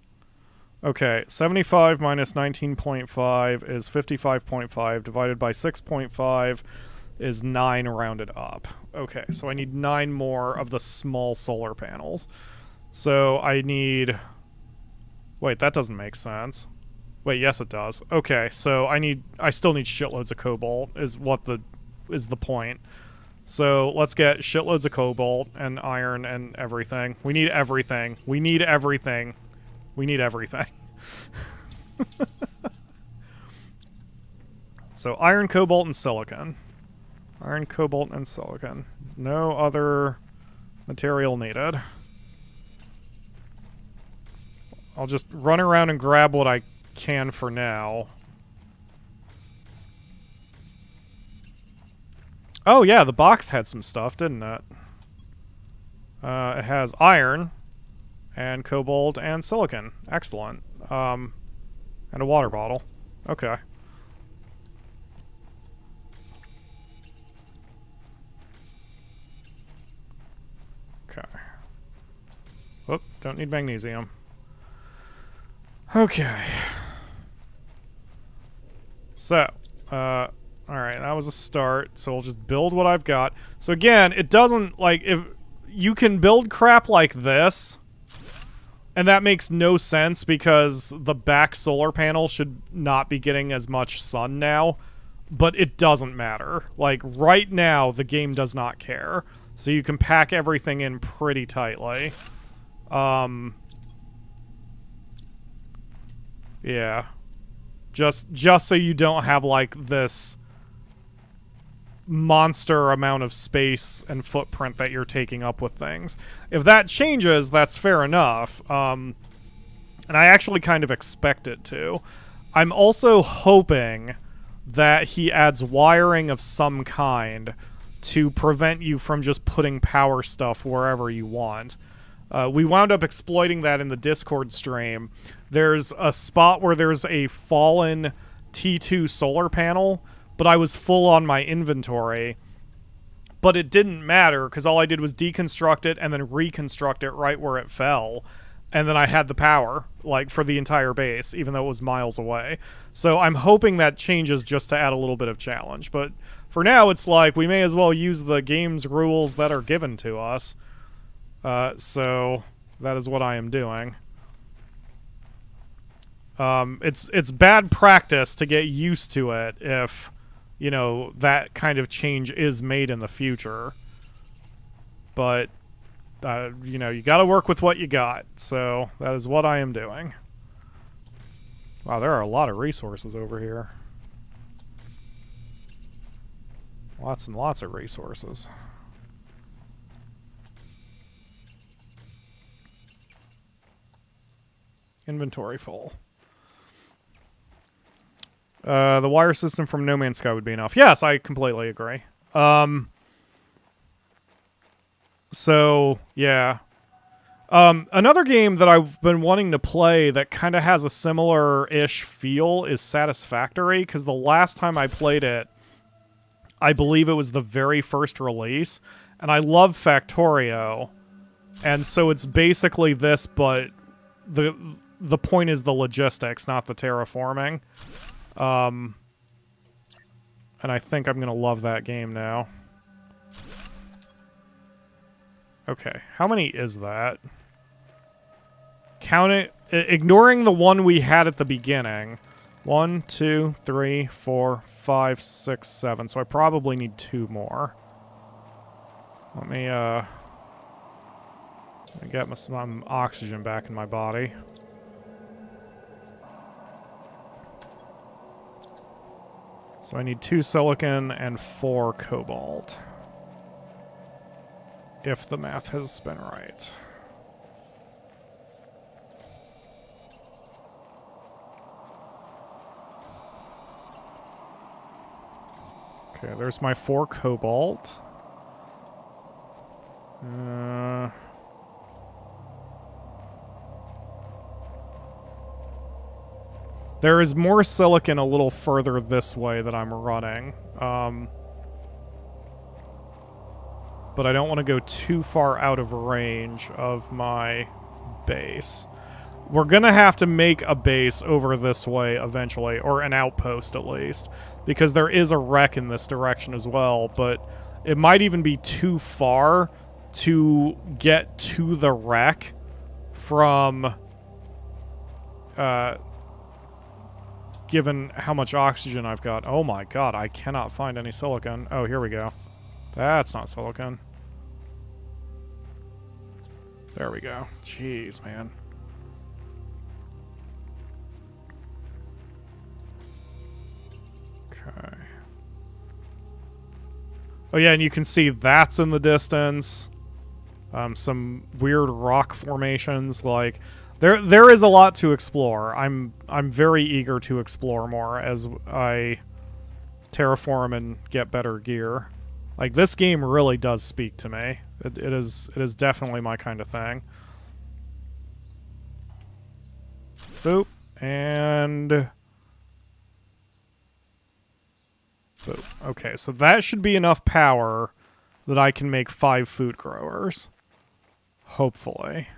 S1: Okay, 75 minus 19.5 is 55.5, divided by 6.5 is 9 rounded up. Okay, so I need 9 more of the small solar panels. So I need... Wait, that doesn't make sense. Wait, yes it does. Okay, so I still need shitloads of cobalt, is the point. So let's get shitloads of cobalt and iron and everything. We need everything. We need everything. We need everything. So iron, cobalt, and silicon. Iron, cobalt, and silicon. No other material needed. I'll just run around and grab what I can for now. Oh yeah, the box had some stuff, didn't it? It has iron and cobalt and silicon. Excellent. And a water bottle. Okay. Okay. Oop, don't need magnesium. Okay. So, alright, that was a start, so we'll just build what I've got. So again, it doesn't, like, if you can build crap like this, and that makes no sense because the back solar panel should not be getting as much sun now, but it doesn't matter. Like, right now, the game does not care. So you can pack everything in pretty tightly. Yeah. Just so you don't have, like, this monster amount of space and footprint that you're taking up with things. If that changes, that's fair enough. And I actually kind of expect it to. I'm also hoping that he adds wiring of some kind to prevent you from just putting power stuff wherever you want. We wound up exploiting that in the Discord stream. There's a spot where there's a fallen T2 solar panel, but I was full on my inventory. But it didn't matter, because all I did was deconstruct it and then reconstruct it right where it fell. And then I had the power, like, for the entire base, even though it was miles away. So I'm hoping that changes just to add a little bit of challenge. But for now, it's like, we may as well use the game's rules that are given to us. So that is what I am doing. It's bad practice to get used to it if, you know, that kind of change is made in the future. But, you know, you gotta work with what you got. So that is what I am doing. Wow, there are a lot of resources over here. Lots and lots of resources. Inventory full. The wire system from No Man's Sky would be enough. Yes, I completely agree. So, yeah. Another game that I've been wanting to play that kind of has a similar-ish feel is Satisfactory, because the last time I played it, I believe it was the very first release, And I love Factorio. And so it's basically this, but the point is the logistics, not the terraforming. And I think I'm going to love that game now. Okay, how many is that? Count it, ignoring the one we had at the beginning. 1, 2, 3, 4, 5, 6, 7. So I probably need 2 more. Let me get some oxygen back in my body. So I need 2 silicon and 4 cobalt. If the math has been right. Okay, there's my 4 cobalt. There is more silicon a little further this way that I'm running. But I don't want to go too far out of range of my base. We're going to have to make a base over this way eventually, or an outpost at least, because there is a wreck in this direction as well, but it might even be too far to get to the wreck from, given how much oxygen I've got. Oh my god, I cannot find any silicon. Oh, here we go. That's not silicon. There we go. Jeez, man. Okay. Oh yeah, and you can see that's in the distance. Some weird rock formations. Like, there is a lot to explore. I'm very eager to explore more as I terraform and get better gear. Like, this game really does speak to me. It is definitely my kind of thing. Boop. And... boop. Okay, so that should be enough power that I can make 5 food growers. Hopefully.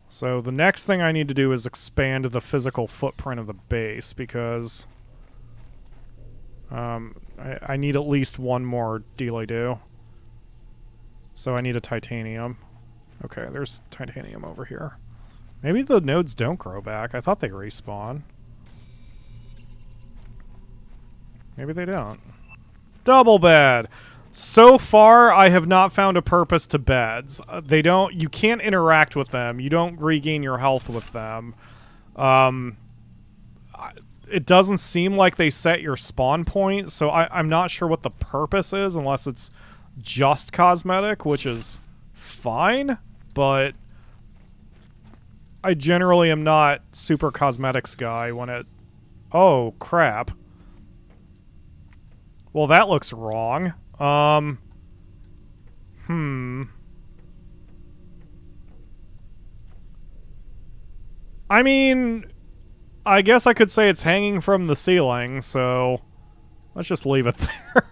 S1: So the next thing I need to do is expand the physical footprint of the base, because... I need at least 1 more dealy-do. So I need a titanium. Okay, there's titanium over here. Maybe the nodes don't grow back. I thought they respawn. Maybe they don't. Double bed! So far, I have not found a purpose to beds. They don't... You can't interact with them. You don't regain your health with them. It doesn't seem like they set your spawn point, so I'm not sure what the purpose is, unless it's just cosmetic, which is fine, but I generally am not super cosmetics guy when it... Oh, crap. Well, that looks wrong. I mean... I guess I could say it's hanging from the ceiling, so let's just leave it there.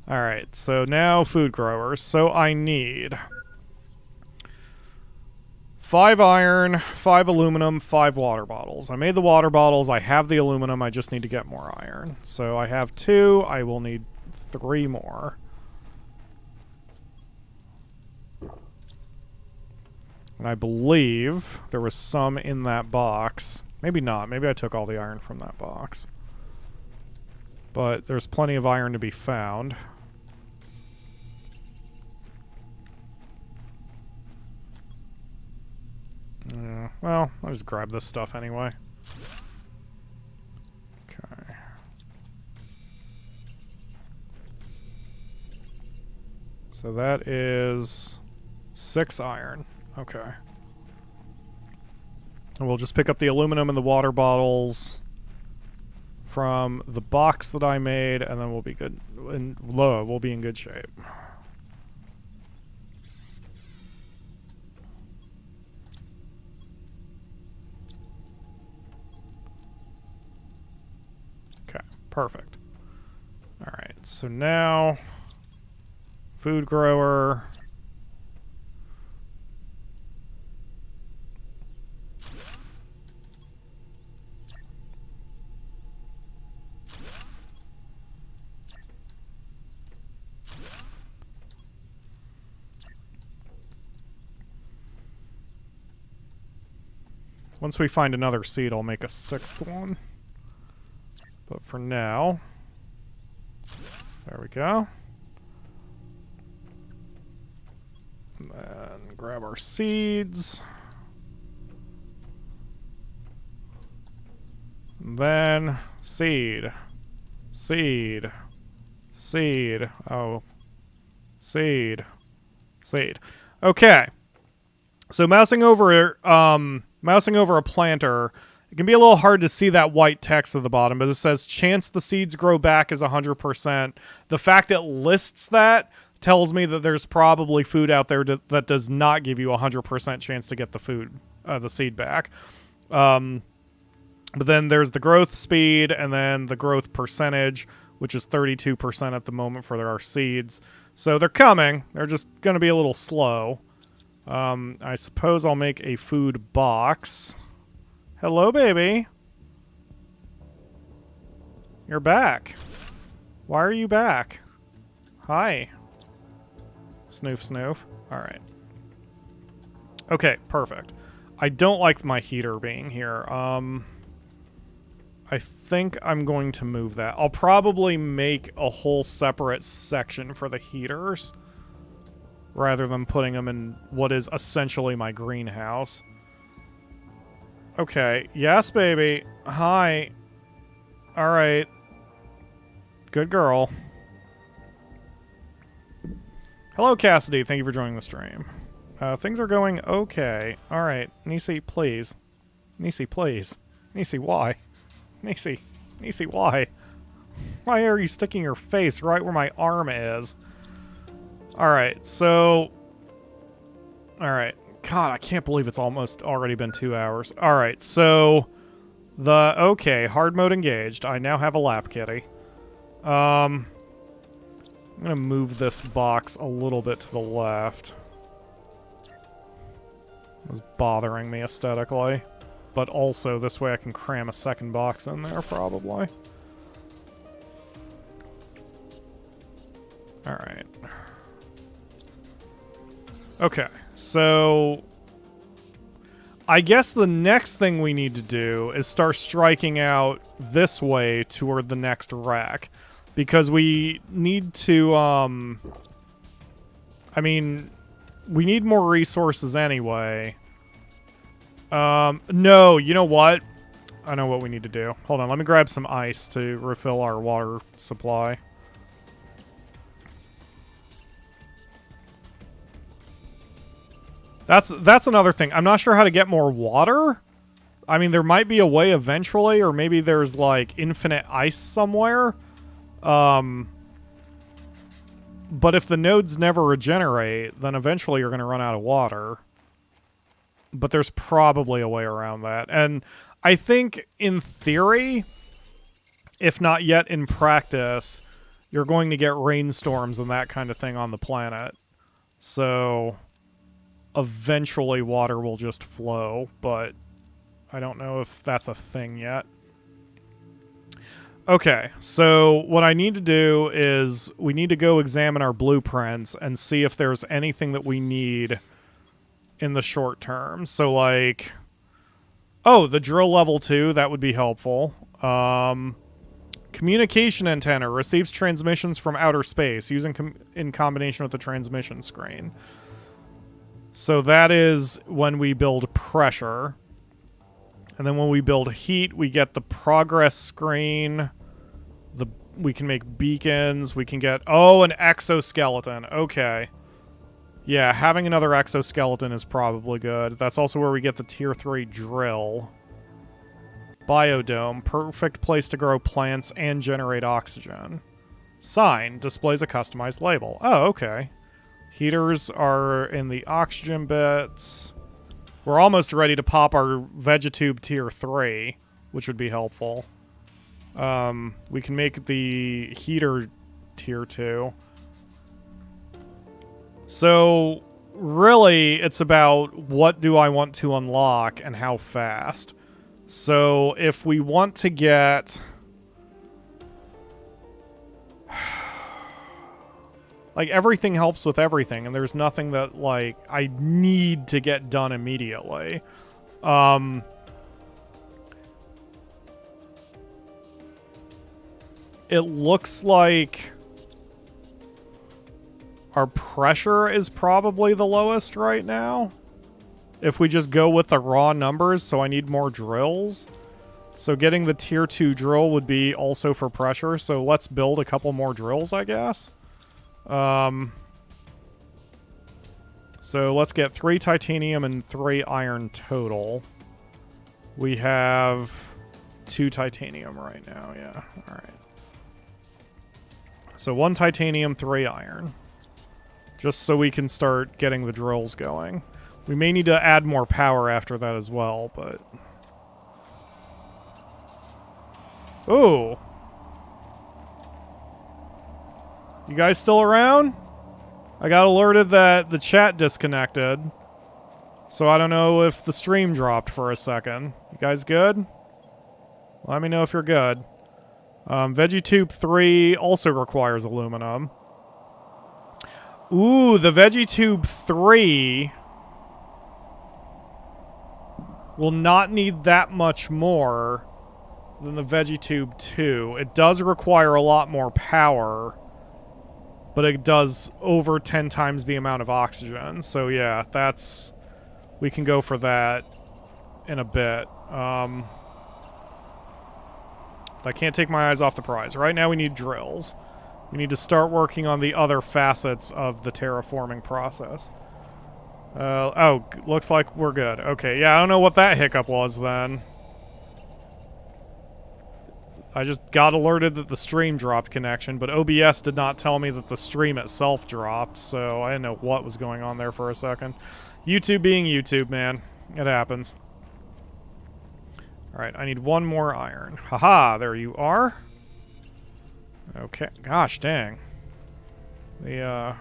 S1: Alright, so now food growers. So I need 5 iron, 5 aluminum, 5 water bottles. I made the water bottles, I have the aluminum, I just need to get more iron. So I have 2, I will need 3 more. And I believe there was some in that box. Maybe not. Maybe I took all the iron from that box. But there's plenty of iron to be found. Well, I'll just grab this stuff anyway. Okay. So that is 6 iron. Okay. And we'll just pick up the aluminum and the water bottles from the box that I made, and then we'll be good. And we'll be in good shape. Okay, perfect. All right. so now food grower. Once we find another seed, I'll make a 6th one. But for now, there we go. And then grab our seeds. And then seed. Seed. Seed. Oh. Seed. Seed. Okay. So mousing over a planter, it can be a little hard to see that white text at the bottom, but it says chance the seeds grow back is 100%. The fact it lists that tells me that there's probably food out there that does not give you a 100% chance to get the seed back. But then there's the growth speed and then the growth percentage, which is 32% at the moment for our seeds. So they're coming. They're just going to be a little slow. I suppose I'll make a food box. Hello, baby. You're back. Why are you back? Hi. Snoof, snoof. Alright. Okay, perfect. I don't like my heater being here. I think I'm going to move that. I'll probably make a whole separate section for the heaters, rather than putting them in what is essentially my greenhouse. Okay. Yes, baby. Hi. Alright. Good girl. Hello, Cassidy. Thank you for joining the stream. Things are going okay. Alright. Nisi, please. Nisi, please. Nisi, why? Nisi. Nisi, why? Why are you sticking your face right where my arm is? Alright, so... Alright. God, I can't believe it's almost already been 2 hours. Alright, so... Okay, hard mode engaged. I now have a lap kitty. I'm gonna move this box a little bit to the left. It was bothering me aesthetically. But also, this way I can cram a second box in there, probably. Alright. Okay, so... I guess the next thing we need to do is start striking out this way toward the next rack. Because we need to, I mean, we need more resources anyway. No, you know what? I know what we need to do. Hold on, let me grab some ice to refill our water supply. That's another thing. I'm not sure how to get more water. I mean, there might be a way eventually, or maybe there's, like, infinite ice somewhere. But if the nodes never regenerate, then eventually you're going to run out of water. But there's probably a way around that. And I think, in theory, if not yet in practice, you're going to get rainstorms and that kind of thing on the planet. So... eventually water will just flow, but I don't know if that's a thing yet. Okay, so what I need to do is we need to go examine our blueprints and see if there's anything that we need in the short term. So, like... oh, the drill level 2, that would be helpful. Communication antenna receives transmissions from outer space using in combination with the transmission screen. So that is when we build pressure. And then when we build heat, we get the progress screen. We can make beacons. We can get... oh, an exoskeleton. Okay. Yeah, having another exoskeleton is probably good. That's also where we get the tier 3 drill. Biodome. Perfect place to grow plants and generate oxygen. Sign. Displays a customized label. Oh, okay. Heaters are in the oxygen bits. We're almost ready to pop our Vegetube tier 3, which would be helpful. We can make the heater tier 2. So really, it's about what do I want to unlock and how fast. So if we want to get... like, everything helps with everything, and there's nothing that, like, I need to get done immediately. It looks like our pressure is probably the lowest right now. If we just go with the raw numbers, so I need more drills. So getting the tier 2 drill would be also for pressure, so let's build a couple more drills, I guess. So let's get 3 titanium and 3 iron total. We have 2 titanium right now, yeah. Alright. So 1 titanium, 3 iron. Just so we can start getting the drills going. We may need to add more power after that as well, but... Ooh! You guys still around? I got alerted that the chat disconnected. So I don't know if the stream dropped for a second. You guys good? Let me know if you're good. VeggieTube 3 also requires aluminum. Ooh, the VeggieTube 3 will not need that much more than the VeggieTube 2. It does require a lot more power, but it does over 10 times the amount of oxygen. So yeah, that's... we can go for that in a bit. I can't take my eyes off the prize. Right now we need drills. We need to start working on the other facets of the terraforming process. Oh, looks like we're good. Okay, yeah, I don't know what that hiccup was then. I just got alerted that the stream dropped connection, but OBS did not tell me that the stream itself dropped, so I didn't know what was going on there for a second. YouTube being YouTube, man. It happens. Alright, I need 1 more iron. Haha, there you are. Okay, gosh dang. The,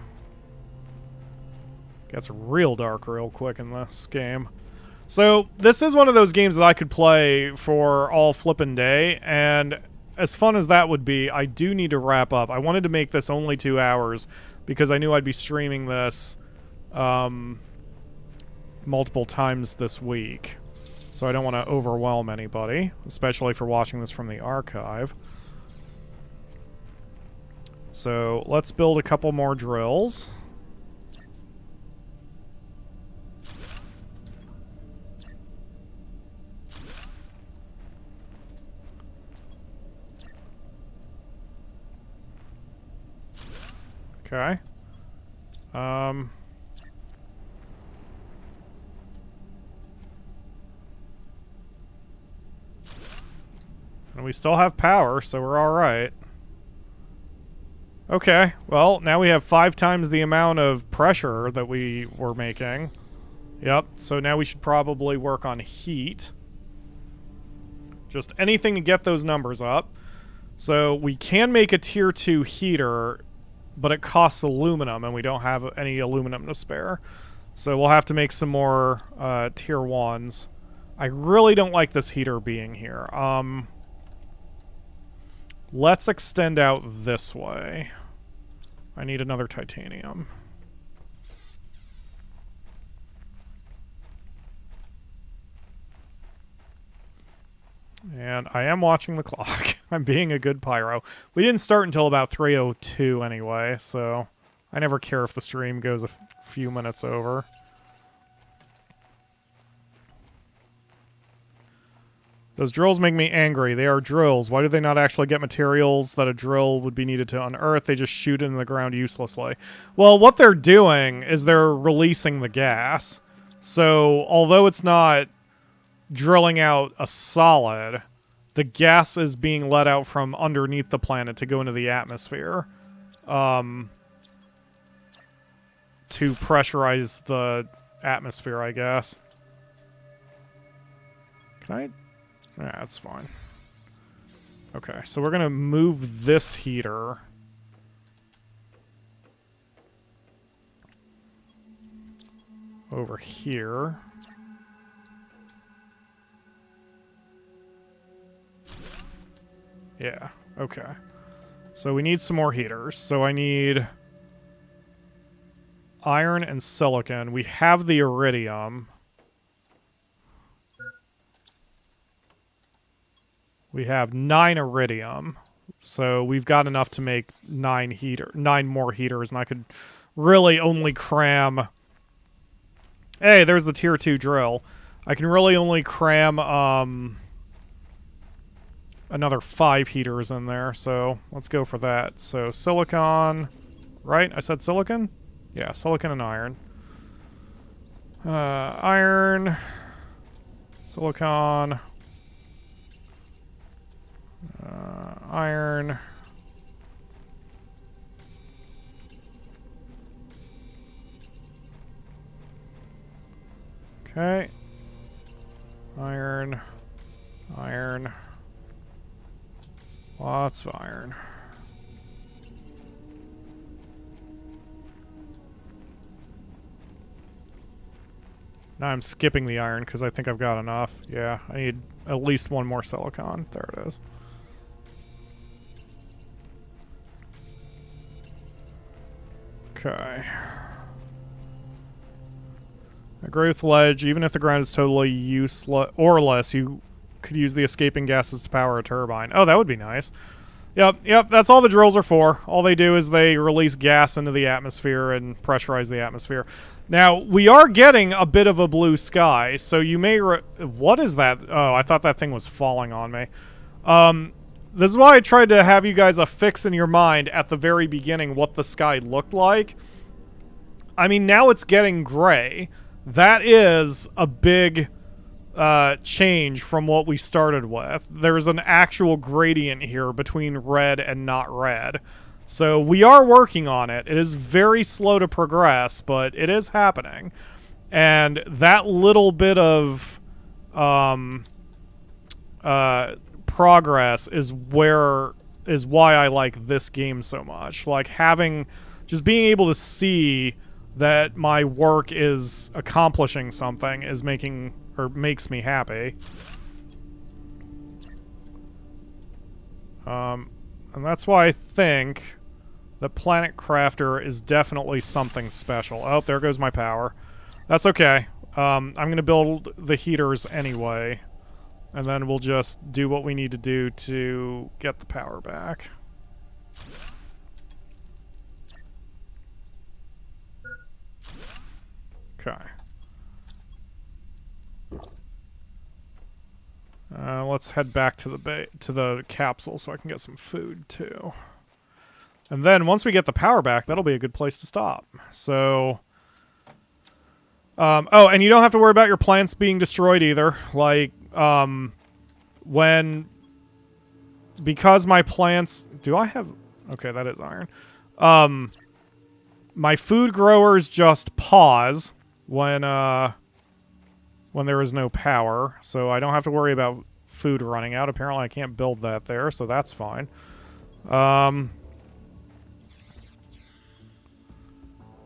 S1: gets real dark real quick in this game. So, this is one of those games that I could play for all flippin' day, and as fun as that would be, I do need to wrap up. I wanted to make this only 2 hours, because I knew I'd be streaming this, multiple times this week. So I don't want to overwhelm anybody, especially for watching this from the archive. So let's build a couple more drills. Okay. And we still have power, so we're alright. Okay, well, now we have 5 times the amount of pressure that we were making. Yep, so now we should probably work on heat. Just anything to get those numbers up. So we can make a tier 2 heater, but it costs aluminum, and we don't have any aluminum to spare. So we'll have to make some more tier 1s. I really don't like this heater being here. Let's extend out this way. I need another titanium. And I am watching the clock. I'm being a good pyro. We didn't start until about 3:02 anyway, so I never care if the stream goes a few minutes over. Those drills make me angry. They are drills. Why do they not actually get materials that a drill would be needed to unearth? They just shoot it in the ground uselessly. Well, what they're doing is they're releasing the gas. So, although it's not drilling out a solid, the gas is being let out from underneath the planet to go into the atmosphere. To pressurize the atmosphere, I guess. Can I... yeah, that's fine. Okay, so we're going to move this heater over here. Yeah, okay. So we need some more heaters. So I need iron and silicon. We have the iridium. We have 9 iridium. So we've got enough to make 9 more heaters, and I could really only cram... Hey, there's the tier 2 drill. I can really only cram another 5 heaters in there, so let's go for that. So silicon, right? I said silicon? Yeah, silicon and iron. Iron, silicon, iron. Okay. Iron. Iron. Lots of iron. Now I'm skipping the iron because I think I've got enough. Yeah, I need at least 1 more silicon. There it is. Okay. A growth ledge, even if the ground is totally useless or less, you could use the escaping gases to power a turbine. Oh, that would be nice. Yep, that's all the drills are for. All they do is they release gas into the atmosphere and pressurize the atmosphere. Now, we are getting a bit of a blue sky, so you may... What is that? Oh, I thought that thing was falling on me. This is why I tried to have you guys affix in your mind at the very beginning what the sky looked like. I mean, now it's getting gray. That is a big change from what we started with. There's an actual gradient here between red and not red. So we are working on it. It is very slow to progress, but it is happening. And that little bit of progress is why I like this game so much. Like just being able to see that my work is accomplishing something is makes me happy. And that's why I think that Planet Crafter is definitely something special. Oh, there goes my power. That's okay. I'm going to build the heaters anyway, and then we'll just do what we need to do to get the power back. Okay. Let's head back to the capsule so I can get some food too. And then once we get the power back, that'll be a good place to stop. So, oh, and you don't have to worry about your plants being destroyed either. Like, because my plants, do I have? Okay, that is iron. My food growers just pause when there is no power, so I don't have to worry about food running out. Apparently I can't build that there, so that's fine.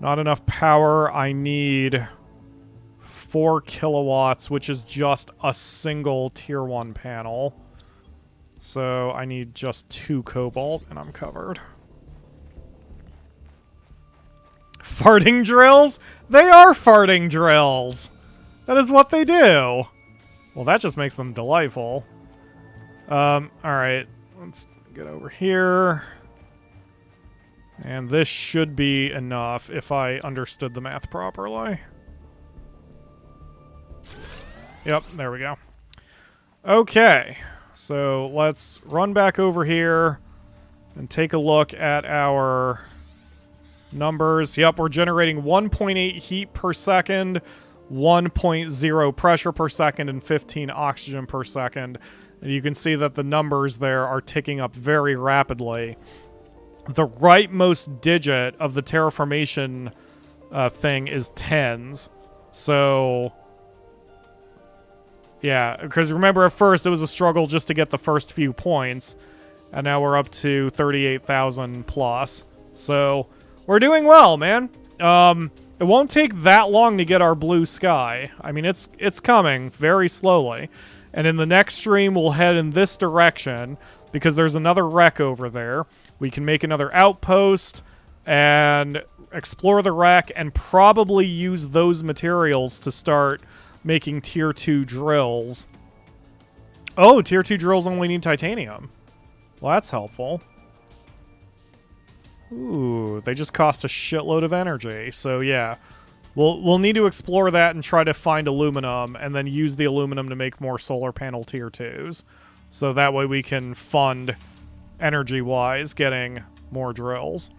S1: Not enough power. I need 4 kilowatts, which is just a single tier 1 panel. So I need just 2 cobalt, and I'm covered. Farting drills? They are farting drills! That is what they do! Well, that just makes them delightful. Alright. Let's get over here. And this should be enough if I understood the math properly. Yep, there we go. Okay. So let's run back over here and take a look at our numbers. Yep, we're generating 1.8 heat per second, 1.0 pressure per second, and 15 oxygen per second. And you can see that the numbers there are ticking up very rapidly. The rightmost digit of the terraformation thing is tens. So, yeah, because remember at first it was a struggle just to get the first few points, and now we're up to 38,000 plus. So, we're doing well, man. It won't take that long to get our blue sky. I mean, it's coming very slowly. And in the next stream, we'll head in this direction because there's another wreck over there. We can make another outpost and explore the wreck and probably use those materials to start making tier 2 drills. Oh, tier 2 drills only need titanium. Well, that's helpful. Ooh, they just cost a shitload of energy. So yeah, we'll need to explore that and try to find aluminum and then use the aluminum to make more solar panel tier 2s. So that way we can fund, energy-wise, getting more drills.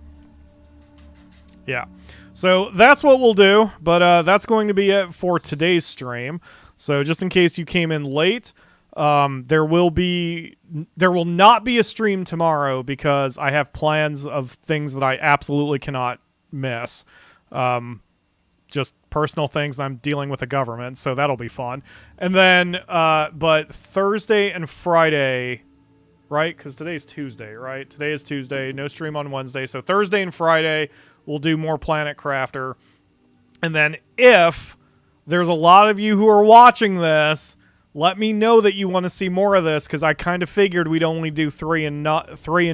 S1: Yeah. So that's what we'll do, but that's going to be it for today's stream. So just in case you came in late, there will not be a stream tomorrow because I have plans of things that I absolutely cannot miss. Just personal things. I'm dealing with the government, so that'll be fun. And then, but Thursday and Friday, right? Because today's Tuesday, right? Today is Tuesday. No stream on Wednesday. So Thursday and Friday, we'll do more Planet Crafter. And then if there's a lot of you who are watching this, let me know that you want to see more of this, because I kind of figured we'd only do three and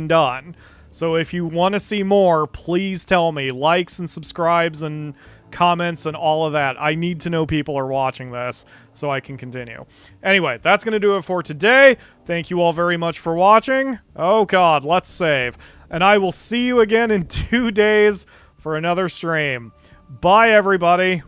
S1: done. So if you want to see more, please tell me. Likes and subscribes and comments and all of that. I need to know people are watching this so I can continue. Anyway, that's going to do it for today. Thank you all very much for watching. Oh God, let's save. And I will see you again in 2 days for another stream. Bye, everybody.